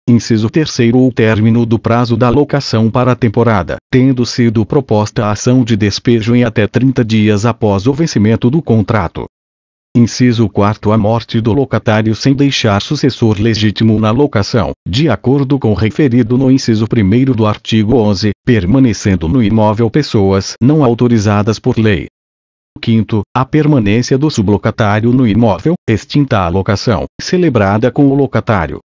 S1: Inciso 3º. O término do prazo da locação para a temporada, tendo sido proposta a ação de despejo em até 30 dias após o vencimento do contrato. Inciso 4º. A morte do locatário sem deixar sucessor legítimo na locação, de acordo com o referido no inciso 1º do artigo 11, permanecendo no imóvel pessoas não autorizadas por lei. 5º. A permanência do sublocatário no imóvel, extinta a locação, celebrada com o locatário.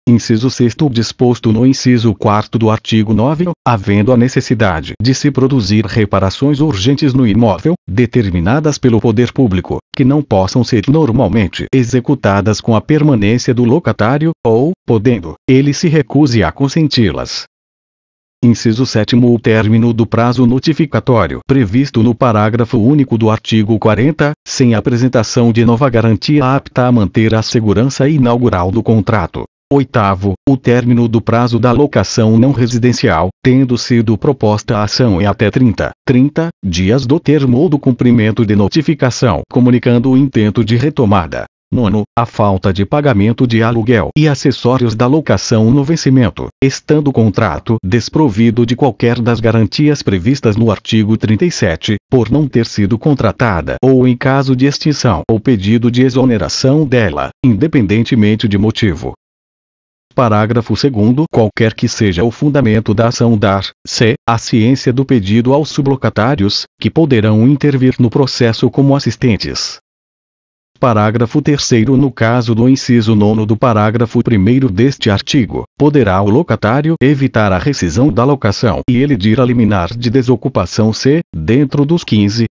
S1: Inciso 6º. Disposto no inciso 4º do artigo 9, havendo a necessidade de se produzir reparações urgentes no imóvel, determinadas pelo poder público, que não possam ser normalmente executadas com a permanência do locatário, ou, podendo, ele se recuse a consenti-las. Inciso 7º. O término do prazo notificatório previsto no parágrafo único do artigo 40, sem apresentação de nova garantia apta a manter a segurança inaugural do contrato. 8º. O término do prazo da locação não residencial, tendo sido proposta a ação em até 30 dias do termo ou do cumprimento de notificação comunicando o intento de retomada. 9º. A falta de pagamento de aluguel e acessórios da locação no vencimento, estando o contrato desprovido de qualquer das garantias previstas no artigo 37, por não ter sido contratada ou em caso de extinção ou pedido de exoneração dela, independentemente de motivo. Parágrafo 2º. Qualquer que seja o fundamento da ação dar-se a ciência do pedido aos sublocatários, que poderão intervir no processo como assistentes. Parágrafo 3º. No caso do inciso 9 do parágrafo 1º deste artigo, poderá o locatário evitar a rescisão da locação e elidir a liminar de desocupação se, dentro dos 15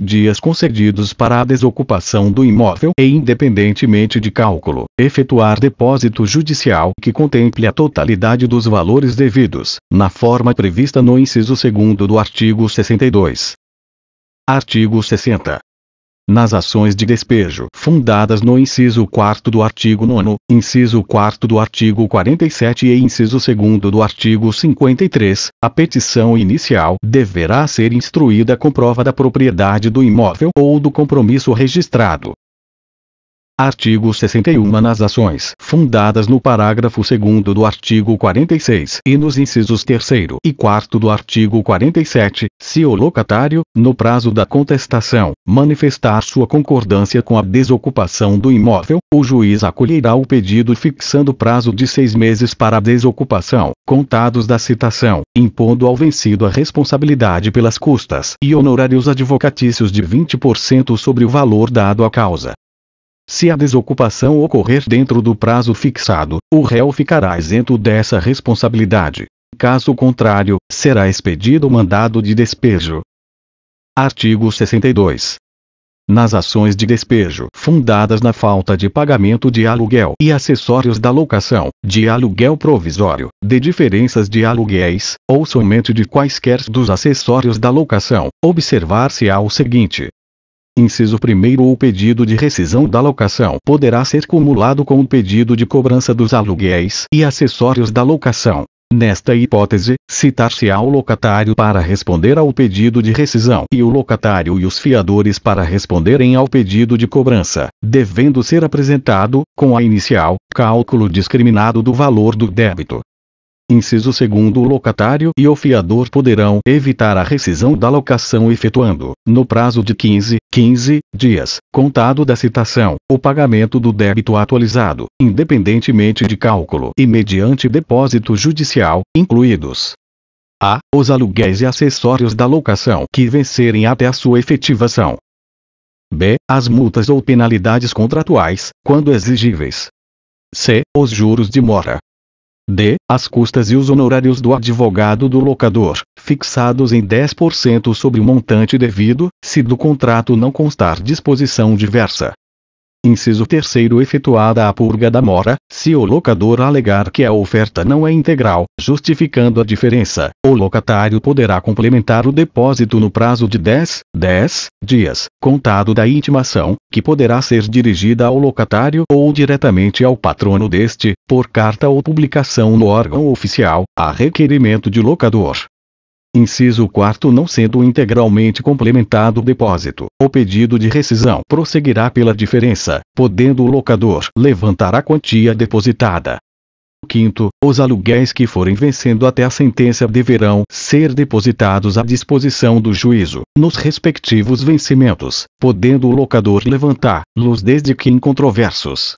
S1: dias concedidos para a desocupação do imóvel e independentemente de cálculo, efetuar depósito judicial que contemple a totalidade dos valores devidos, na forma prevista no inciso 2º do artigo 62. Artigo 60. Nas ações de despejo fundadas no inciso 4º do artigo 9º, inciso 4º do artigo 47 e inciso 2º do artigo 53, a petição inicial deverá ser instruída com prova da propriedade do imóvel ou do compromisso registrado. Artigo 61. Nas ações fundadas no parágrafo 2º do artigo 46 e nos incisos 3º e 4º do artigo 47, se o locatário, no prazo da contestação, manifestar sua concordância com a desocupação do imóvel, o juiz acolherá o pedido fixando prazo de 6 meses para a desocupação, contados da citação, impondo ao vencido a responsabilidade pelas custas e honorários advocatícios de 20% sobre o valor dado à causa. Se a desocupação ocorrer dentro do prazo fixado, o réu ficará isento dessa responsabilidade. Caso contrário, será expedido o mandado de despejo. Artigo 62. Nas ações de despejo fundadas na falta de pagamento de aluguel e acessórios da locação, de aluguel provisório, de diferenças de aluguéis, ou somente de quaisquer dos acessórios da locação, observar-se-á o seguinte. Inciso 1º. O pedido de rescisão da locação poderá ser cumulado com o pedido de cobrança dos aluguéis e acessórios da locação. Nesta hipótese, citar-se-á o locatário para responder ao pedido de rescisão e o locatário e os fiadores para responderem ao pedido de cobrança, devendo ser apresentado, com a inicial, cálculo discriminado do valor do débito. Inciso 2º. O locatário e o fiador poderão evitar a rescisão da locação efetuando, no prazo de 15 dias, contado da citação, o pagamento do débito atualizado, independentemente de cálculo e mediante depósito judicial, incluídos a. Os aluguéis e acessórios da locação que vencerem até a sua efetivação. b. As multas ou penalidades contratuais, quando exigíveis. c. Os juros de mora. d. As custas e os honorários do advogado do locador, fixados em 10% sobre o montante devido, se do contrato não constar disposição diversa. Inciso 3º. Efetuada a purga da mora, se o locador alegar que a oferta não é integral, justificando a diferença, o locatário poderá complementar o depósito no prazo de 10 dias, contado da intimação, que poderá ser dirigida ao locatário ou diretamente ao patrono deste, por carta ou publicação no órgão oficial, a requerimento de locador. Inciso 4º. Não sendo integralmente complementado o depósito, o pedido de rescisão prosseguirá pela diferença, podendo o locador levantar a quantia depositada. 5º. Os aluguéis que forem vencendo até a sentença deverão ser depositados à disposição do juízo, nos respectivos vencimentos, podendo o locador levantá-los desde que incontroversos.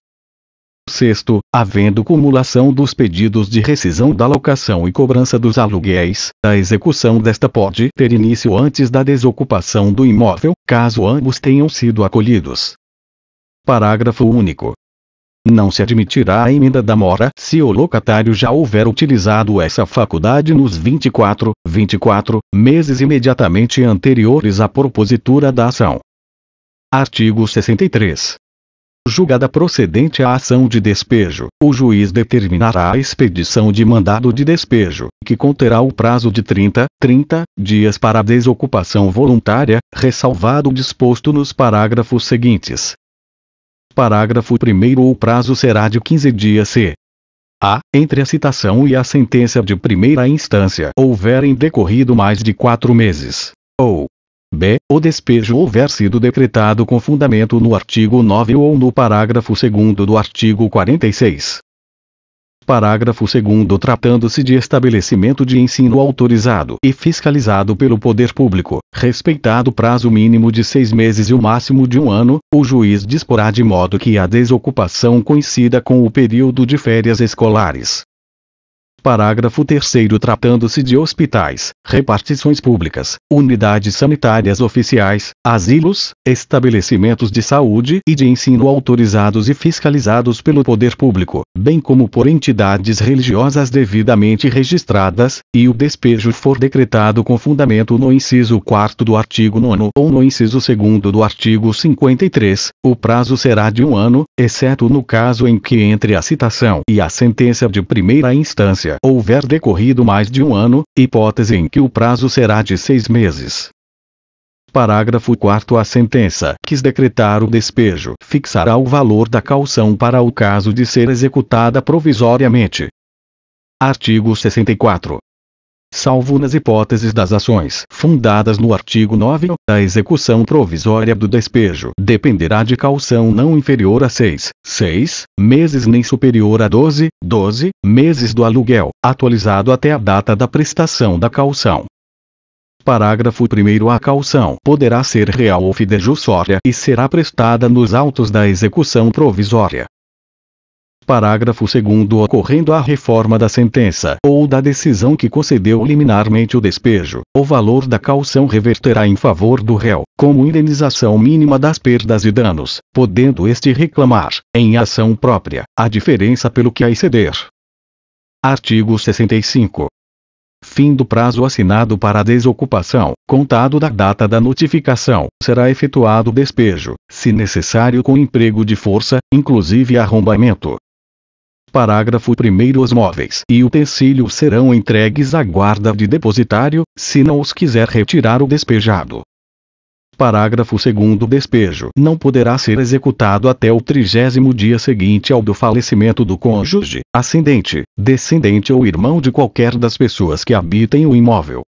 S1: 6º. Havendo cumulação dos pedidos de rescisão da locação e cobrança dos aluguéis, a execução desta pode ter início antes da desocupação do imóvel, caso ambos tenham sido acolhidos. Parágrafo único. Não se admitirá a emenda da mora se o locatário já houver utilizado essa faculdade nos 24 meses imediatamente anteriores à propositura da ação. Artigo 63. Julgada procedente a ação de despejo, o juiz determinará a expedição de mandado de despejo, que conterá o prazo de 30 dias para a desocupação voluntária, ressalvado o disposto nos parágrafos seguintes. Parágrafo 1º. O prazo será de 15 dias se a. Entre a citação e a sentença de primeira instância houverem decorrido mais de 4 meses, ou b. O despejo houver sido decretado com fundamento no artigo 9 ou no parágrafo 2º do artigo 46. Parágrafo 2º. Tratando-se de estabelecimento de ensino autorizado e fiscalizado pelo poder público, respeitado o prazo mínimo de 6 meses e o máximo de 1 ano, o juiz disporá de modo que a desocupação coincida com o período de férias escolares. Parágrafo 3º. Tratando-se de hospitais, repartições públicas, unidades sanitárias oficiais, asilos, estabelecimentos de saúde e de ensino autorizados e fiscalizados pelo poder público, bem como por entidades religiosas devidamente registradas, e o despejo for decretado com fundamento no inciso 4º do artigo 9º ou no inciso 2º do artigo 53, o prazo será de 1 ano, exceto no caso em que entre a citação e a sentença de primeira instância houver decorrido mais de 1 ano, hipótese em que o prazo será de 6 meses. Parágrafo 4º. A sentença que decretar o despejo fixará o valor da caução para o caso de ser executada provisoriamente. Artigo 64. salvo nas hipóteses das ações fundadas no artigo 9, a execução provisória do despejo dependerá de caução não inferior a 6 meses nem superior a 12 meses do aluguel, atualizado até a data da prestação da caução. Parágrafo 1º. A caução poderá ser real ou fidejussória e será prestada nos autos da execução provisória. Parágrafo 2º. Ocorrendo a reforma da sentença ou da decisão que concedeu liminarmente o despejo, o valor da caução reverterá em favor do réu, como indenização mínima das perdas e danos, podendo este reclamar, em ação própria, a diferença pelo que a exceder. Artigo 65. Fim do prazo assinado para a desocupação, contado da data da notificação, será efetuado o despejo, se necessário com emprego de força, inclusive arrombamento. Parágrafo 1º. Os móveis e utensílios serão entregues à guarda de depositário, se não os quiser retirar o despejado. Parágrafo 2º. O despejo não poderá ser executado até o 30º dia seguinte ao do falecimento do cônjuge, ascendente, descendente ou irmão de qualquer das pessoas que habitem o imóvel.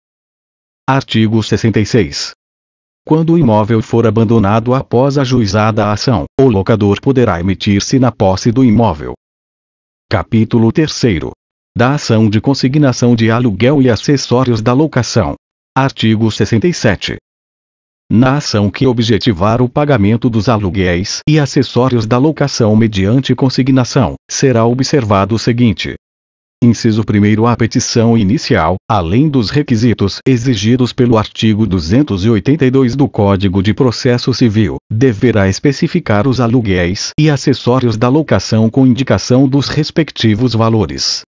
S1: Artigo 66. Quando o imóvel for abandonado após ajuizada a ação, o locador poderá emitir-se na posse do imóvel. Capítulo 3º. Da ação de consignação de aluguel e acessórios da locação. Artigo 67. Na ação que objetivar o pagamento dos aluguéis e acessórios da locação mediante consignação, será observado o seguinte. Inciso 1º. A petição inicial, além dos requisitos exigidos pelo artigo 282 do Código de Processo Civil, deverá especificar os aluguéis e acessórios da locação com indicação dos respectivos valores.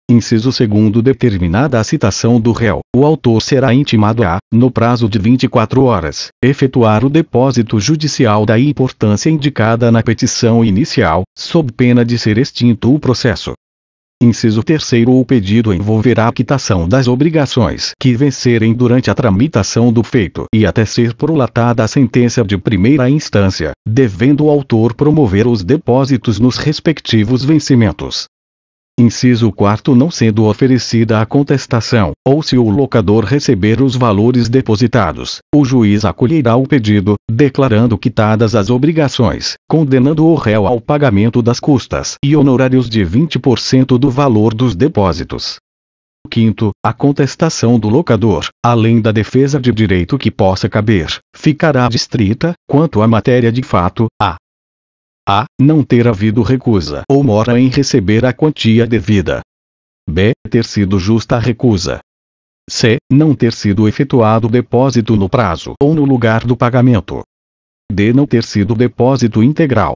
S1: Inciso 2º. Determinada a citação do réu, o autor será intimado a, no prazo de 24 horas, efetuar o depósito judicial da importância indicada na petição inicial, sob pena de ser extinto o processo. Inciso 3º. O pedido envolverá a quitação das obrigações que vencerem durante a tramitação do feito e até ser prolatada a sentença de primeira instância, devendo o autor promover os depósitos nos respectivos vencimentos. Inciso 4º. Não sendo oferecida a contestação, ou se o locador receber os valores depositados, o juiz acolherá o pedido, declarando quitadas as obrigações, condenando o réu ao pagamento das custas e honorários de 20% do valor dos depósitos. 5º. A contestação do locador, além da defesa de direito que possa caber, ficará distrita, quanto à matéria de fato, a. Não ter havido recusa ou mora em receber a quantia devida. B. Ter sido justa a recusa. C. Não ter sido efetuado o depósito no prazo ou no lugar do pagamento. D. Não ter sido depósito integral.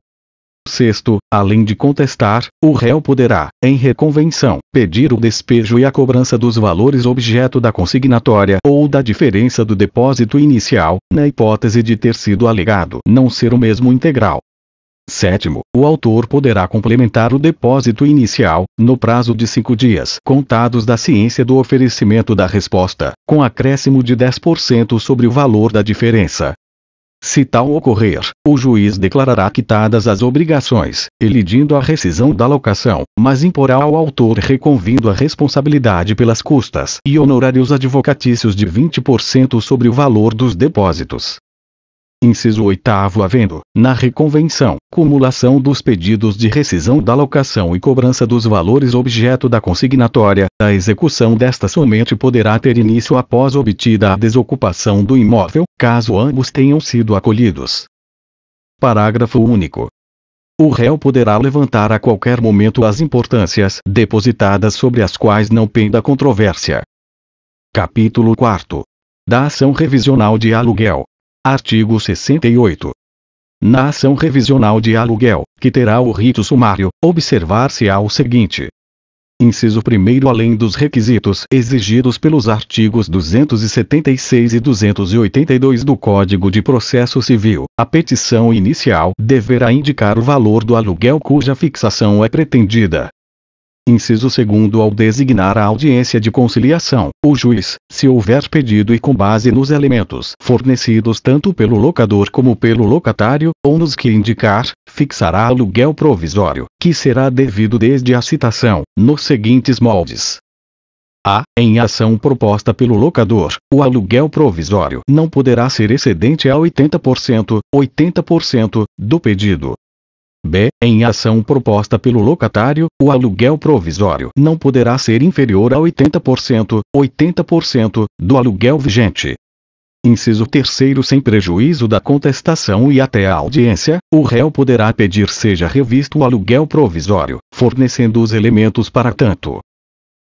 S1: 6º. Além de contestar, o réu poderá, em reconvenção, pedir o despejo e a cobrança dos valores objeto da consignatória ou da diferença do depósito inicial, na hipótese de ter sido alegado não ser o mesmo integral. 7º. O autor poderá complementar o depósito inicial, no prazo de 5 dias contados da ciência do oferecimento da resposta, com acréscimo de 10% sobre o valor da diferença. Se tal ocorrer, o juiz declarará quitadas as obrigações, elidindo a rescisão da locação, mas imporá ao autor reconvindo a responsabilidade pelas custas e honorários advocatícios de 20% sobre o valor dos depósitos. Inciso 8º. Havendo, na reconvenção, cumulação dos pedidos de rescisão da locação e cobrança dos valores objeto da consignatória, a execução desta somente poderá ter início após obtida a desocupação do imóvel, caso ambos tenham sido acolhidos. Parágrafo único. O réu poderá levantar a qualquer momento as importâncias depositadas sobre as quais não penda controvérsia. Capítulo 4. Da ação revisional de aluguel. Artigo 68. Na ação revisional de aluguel, que terá o rito sumário, observar-se-á o seguinte. Inciso 1º. Além dos requisitos exigidos pelos artigos 276 e 282 do Código de Processo Civil, a petição inicial deverá indicar o valor do aluguel cuja fixação é pretendida. Inciso 2º. Ao designar a audiência de conciliação, o juiz, se houver pedido e com base nos elementos fornecidos tanto pelo locador como pelo locatário, ou nos que indicar, fixará aluguel provisório, que será devido desde a citação, nos seguintes moldes. A. Em ação proposta pelo locador, o aluguel provisório não poderá ser excedente a 80% do pedido. B. Em ação proposta pelo locatário, o aluguel provisório não poderá ser inferior a 80% do aluguel vigente. Inciso 3º. Sem prejuízo da contestação e até a audiência, o réu poderá pedir seja revisto o aluguel provisório, fornecendo os elementos para tanto.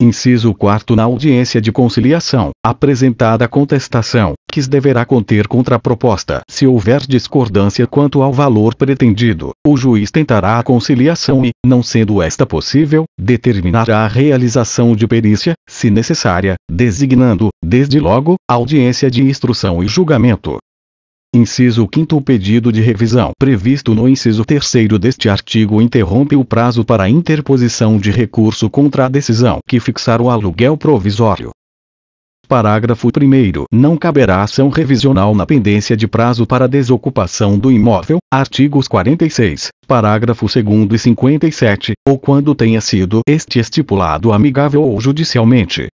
S1: Inciso 4º. Na audiência de conciliação, apresentada a contestação, que deverá conter contraproposta. Se houver discordância quanto ao valor pretendido, o juiz tentará a conciliação e, não sendo esta possível, determinará a realização de perícia, se necessária, designando, desde logo, audiência de instrução e julgamento. Inciso 5º. O pedido de revisão previsto no inciso 3º deste artigo interrompe o prazo para a interposição de recurso contra a decisão que fixar o aluguel provisório. Parágrafo 1º. Não caberá ação revisional na pendência de prazo para desocupação do imóvel, artigos 46, parágrafo 2º e 57, ou quando tenha sido este estipulado amigável ou judicialmente.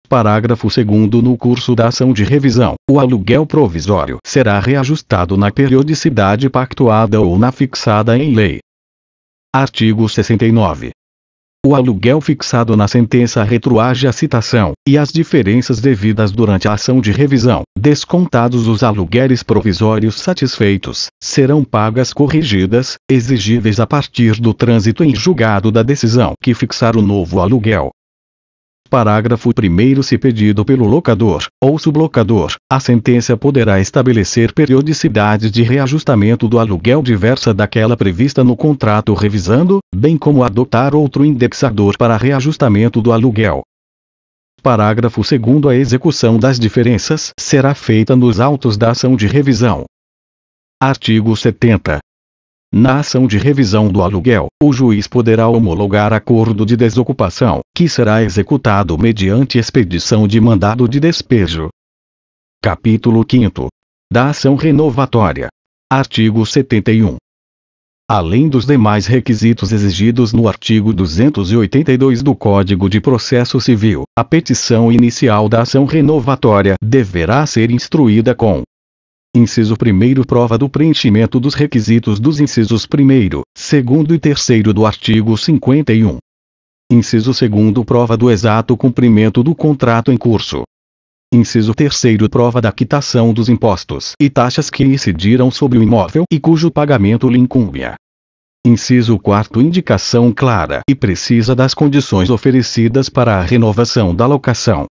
S1: Parágrafo 2º. No curso da ação de revisão, o aluguel provisório será reajustado na periodicidade pactuada ou na fixada em lei. Artigo 69. O aluguel fixado na sentença retroage à citação, e as diferenças devidas durante a ação de revisão, descontados os aluguéis provisórios satisfeitos, serão pagas corrigidas, exigíveis a partir do trânsito em julgado da decisão que fixar o novo aluguel. Parágrafo 1º. Se pedido pelo locador, ou sublocador, a sentença poderá estabelecer periodicidade de reajustamento do aluguel diversa daquela prevista no contrato revisando, bem como adotar outro indexador para reajustamento do aluguel. Parágrafo 2º. A execução das diferenças será feita nos autos da ação de revisão. Artigo 70. Na ação de revisão do aluguel, o juiz poderá homologar acordo de desocupação, que será executado mediante expedição de mandado de despejo. Capítulo 5º. Da ação renovatória. Artigo 71. Além dos demais requisitos exigidos no artigo 282 do Código de Processo Civil, a petição inicial da ação renovatória deverá ser instruída com: Inciso 1º. Prova do preenchimento dos requisitos dos incisos 1º, 2º e 3º do artigo 51. Inciso 2º. Prova do exato cumprimento do contrato em curso. Inciso 3º. Prova da quitação dos impostos e taxas que incidiram sobre o imóvel e cujo pagamento lhe incumbia. Inciso 4º. Indicação clara e precisa das condições oferecidas para a renovação da locação.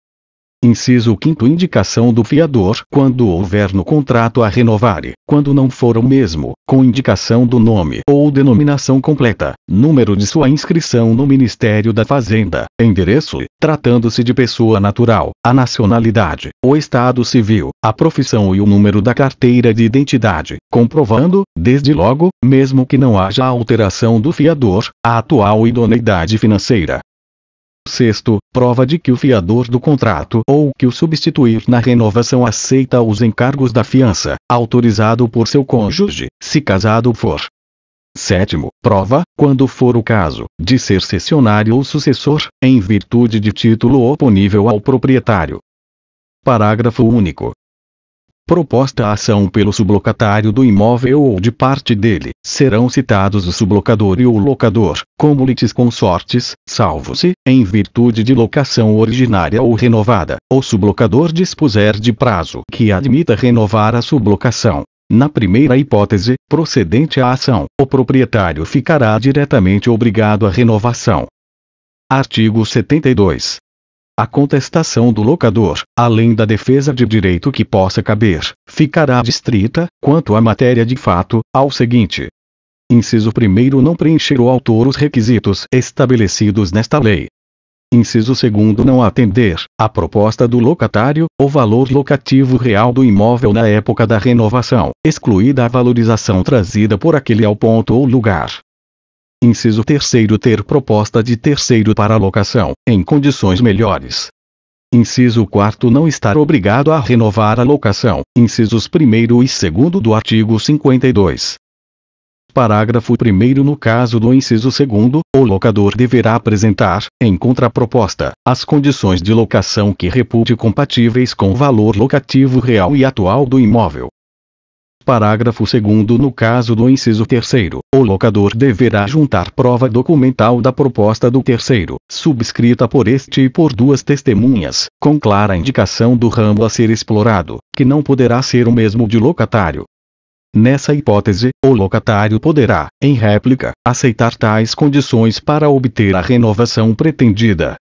S1: Inciso 5º. Indicação do fiador quando houver no contrato a renovar e, quando não for o mesmo, com indicação do nome ou denominação completa, número de sua inscrição no Ministério da Fazenda, endereço e, tratando-se de pessoa natural, a nacionalidade, o estado civil, a profissão e o número da carteira de identidade, comprovando, desde logo, mesmo que não haja alteração do fiador, a atual idoneidade financeira. 6º. Prova de que o fiador do contrato ou que o substituir na renovação aceita os encargos da fiança, autorizado por seu cônjuge, se casado for. 7º. Prova, quando for o caso, de ser cessionário ou sucessor, em virtude de título oponível ao proprietário. Parágrafo único. Proposta a ação pelo sublocatário do imóvel ou de parte dele, serão citados o sublocador e o locador, como litisconsortes, salvo-se, em virtude de locação originária ou renovada, o sublocador dispuser de prazo que admita renovar a sublocação. Na primeira hipótese, procedente à ação, o proprietário ficará diretamente obrigado à renovação. Artigo 72. A contestação do locador, além da defesa de direito que possa caber, ficará distrita, quanto à matéria de fato, ao seguinte: Inciso 1º. Não preencher o autor os requisitos estabelecidos nesta lei. Inciso 2º. Não atender, à proposta do locatário, o valor locativo real do imóvel na época da renovação, excluída a valorização trazida por aquele ao ponto ou lugar. Inciso 3º. Ter proposta de terceiro para locação, em condições melhores. Inciso 4º. Não estar obrigado a renovar a locação. Incisos 1º e 2º do artigo 52. Parágrafo 1º. No caso do inciso 2º, o locador deverá apresentar, em contraproposta, as condições de locação que repute compatíveis com o valor locativo real e atual do imóvel. Parágrafo 2º. No caso do inciso 3º, o locador deverá juntar prova documental da proposta do terceiro, subscrita por este e por duas testemunhas, com clara indicação do ramo a ser explorado, que não poderá ser o mesmo de locatário. Nessa hipótese, o locatário poderá, em réplica, aceitar tais condições para obter a renovação pretendida.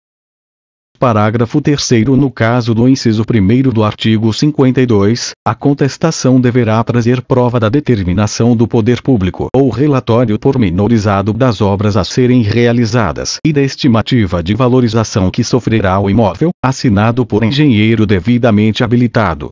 S1: Parágrafo 3º. No caso do inciso 1º do artigo 52, a contestação deverá trazer prova da determinação do poder público ou relatório pormenorizado das obras a serem realizadas e da estimativa de valorização que sofrerá o imóvel, assinado por engenheiro devidamente habilitado.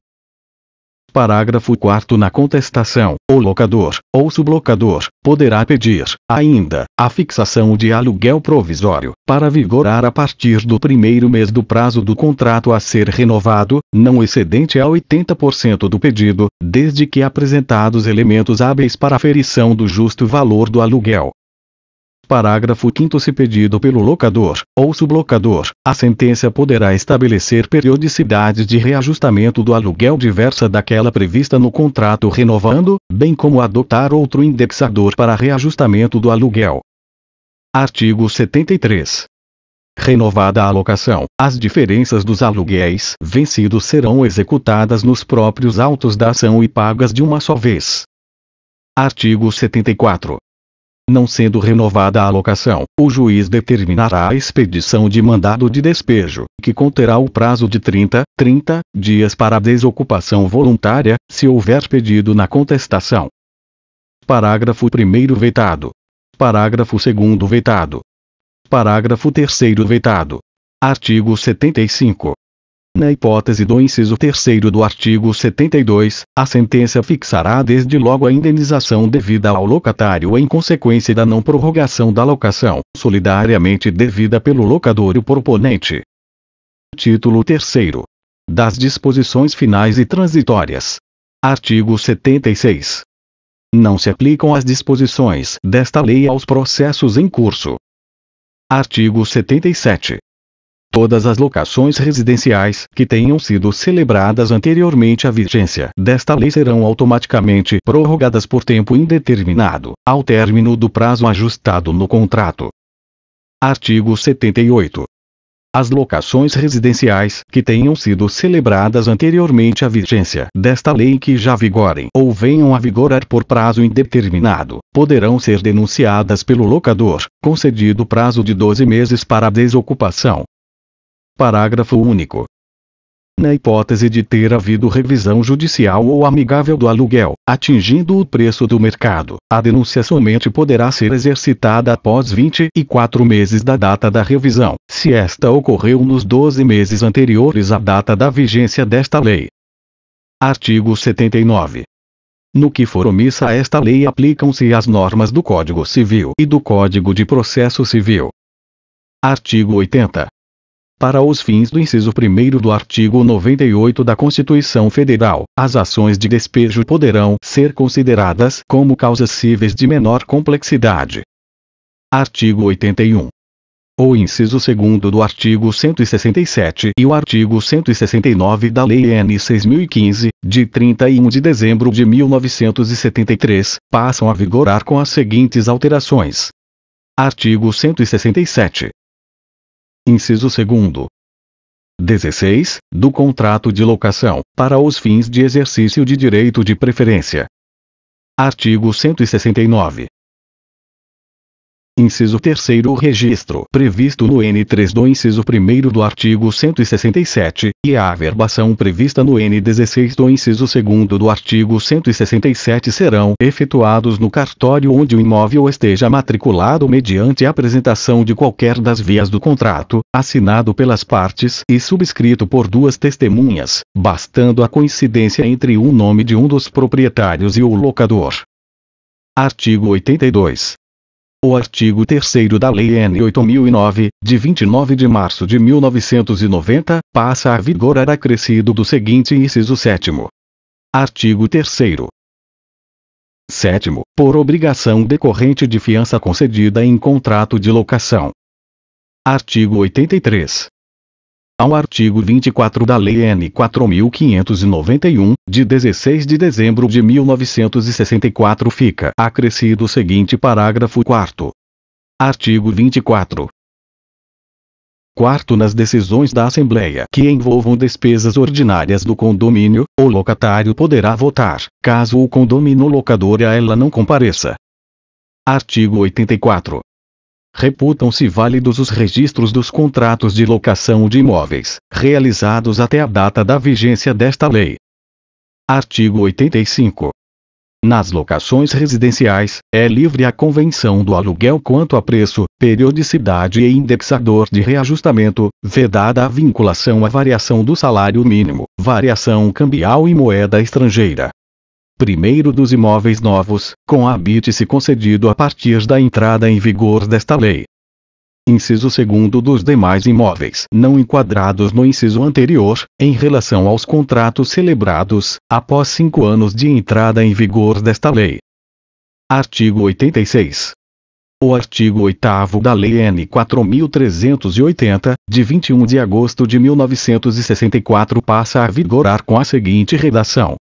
S1: Parágrafo 4º. Na contestação, o locador, ou sublocador, poderá pedir, ainda, a fixação de aluguel provisório, para vigorar a partir do primeiro mês do prazo do contrato a ser renovado, não excedente a 80% do pedido, desde que apresentados elementos hábeis para aferição do justo valor do aluguel. Parágrafo 5º. Se pedido pelo locador, ou sublocador, a sentença poderá estabelecer periodicidades de reajustamento do aluguel diversa daquela prevista no contrato renovando, bem como adotar outro indexador para reajustamento do aluguel. Artigo 73. Renovada a locação, as diferenças dos aluguéis vencidos serão executadas nos próprios autos da ação e pagas de uma só vez. Artigo 74. Não sendo renovada a locação, o juiz determinará a expedição de mandado de despejo, que conterá o prazo de 30 dias para a desocupação voluntária, se houver pedido na contestação. Parágrafo 1º vetado. Parágrafo 2º vetado. Parágrafo 3º vetado. Artigo 75. Na hipótese do inciso 3º do artigo 72, a sentença fixará desde logo a indenização devida ao locatário em consequência da não prorrogação da locação, solidariamente devida pelo locador e o proponente. Título 3º. Das disposições finais e transitórias. Artigo 76. Não se aplicam as disposições desta lei aos processos em curso. Artigo 77. Todas as locações residenciais que tenham sido celebradas anteriormente à vigência desta lei serão automaticamente prorrogadas por tempo indeterminado, ao término do prazo ajustado no contrato. Artigo 78. As locações residenciais que tenham sido celebradas anteriormente à vigência desta lei que já vigorem ou venham a vigorar por prazo indeterminado, poderão ser denunciadas pelo locador, concedido prazo de 12 meses para a desocupação. Parágrafo único. Na hipótese de ter havido revisão judicial ou amigável do aluguel, atingindo o preço do mercado, a denúncia somente poderá ser exercitada após 24 meses da data da revisão, se esta ocorreu nos 12 meses anteriores à data da vigência desta lei. Artigo 79. No que for omissa a esta lei aplicam-se as normas do Código Civil e do Código de Processo Civil. Artigo 80. Para os fins do inciso 1º do artigo 98 da Constituição Federal, as ações de despejo poderão ser consideradas como causas cíveis de menor complexidade. Artigo 81. O inciso 2º do artigo 167 e o artigo 169 da Lei N. 6.015, de 31 de dezembro de 1973, passam a vigorar com as seguintes alterações. Artigo 167. Inciso 2º. 16. Do contrato de locação, para os fins de exercício de direito de preferência. Artigo 169. Inciso 3º. O registro previsto no N3 do inciso 1º do artigo 167, e a averbação prevista no N16 do inciso 2º do artigo 167 serão efetuados no cartório onde o imóvel esteja matriculado mediante a apresentação de qualquer das vias do contrato, assinado pelas partes e subscrito por duas testemunhas, bastando a coincidência entre o nome de um dos proprietários e o locador. Artigo 82. O artigo 3º da Lei N. 8009, de 29 de março de 1990, passa a vigorar acrescido do seguinte inciso 7º. Artigo 3º. 7º, por obrigação decorrente de fiança concedida em contrato de locação. Artigo 83. Ao artigo 24 da Lei N. 4.591, de 16 de dezembro de 1964 fica acrescido o seguinte parágrafo 4º. Artigo 24. Quarto, nas decisões da Assembleia que envolvam despesas ordinárias do condomínio, o locatário poderá votar, caso o condomínio locador a ela não compareça. Artigo 84. Reputam-se válidos os registros dos contratos de locação de imóveis, realizados até a data da vigência desta lei. Artigo 85. Nas locações residenciais, é livre a convenção do aluguel quanto a preço, periodicidade e indexador de reajustamento, vedada a vinculação à variação do salário mínimo, variação cambial e moeda estrangeira. Primeiro, dos imóveis novos, com habite-se concedido a partir da entrada em vigor desta lei. Inciso 2º, dos demais imóveis não enquadrados no inciso anterior, em relação aos contratos celebrados, após 5 anos de entrada em vigor desta lei. Artigo 86. O artigo 8º da Lei N. 4.380, de 21 de agosto de 1964 passa a vigorar com a seguinte redação.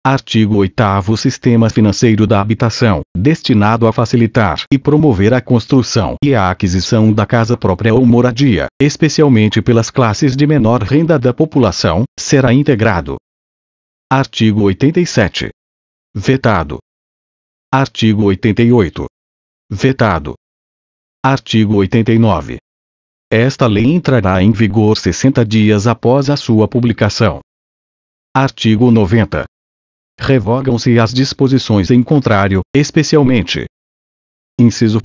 S1: Artigo 8º. Sistema financeiro da habitação, destinado a facilitar e promover a construção e a aquisição da casa própria ou moradia, especialmente pelas classes de menor renda da população, será integrado. Artigo 87. Vetado. Artigo 88. Vetado. Artigo 89. Esta lei entrará em vigor 60 dias após a sua publicação. Artigo 90. Revogam-se as disposições em contrário, especialmente. Inciso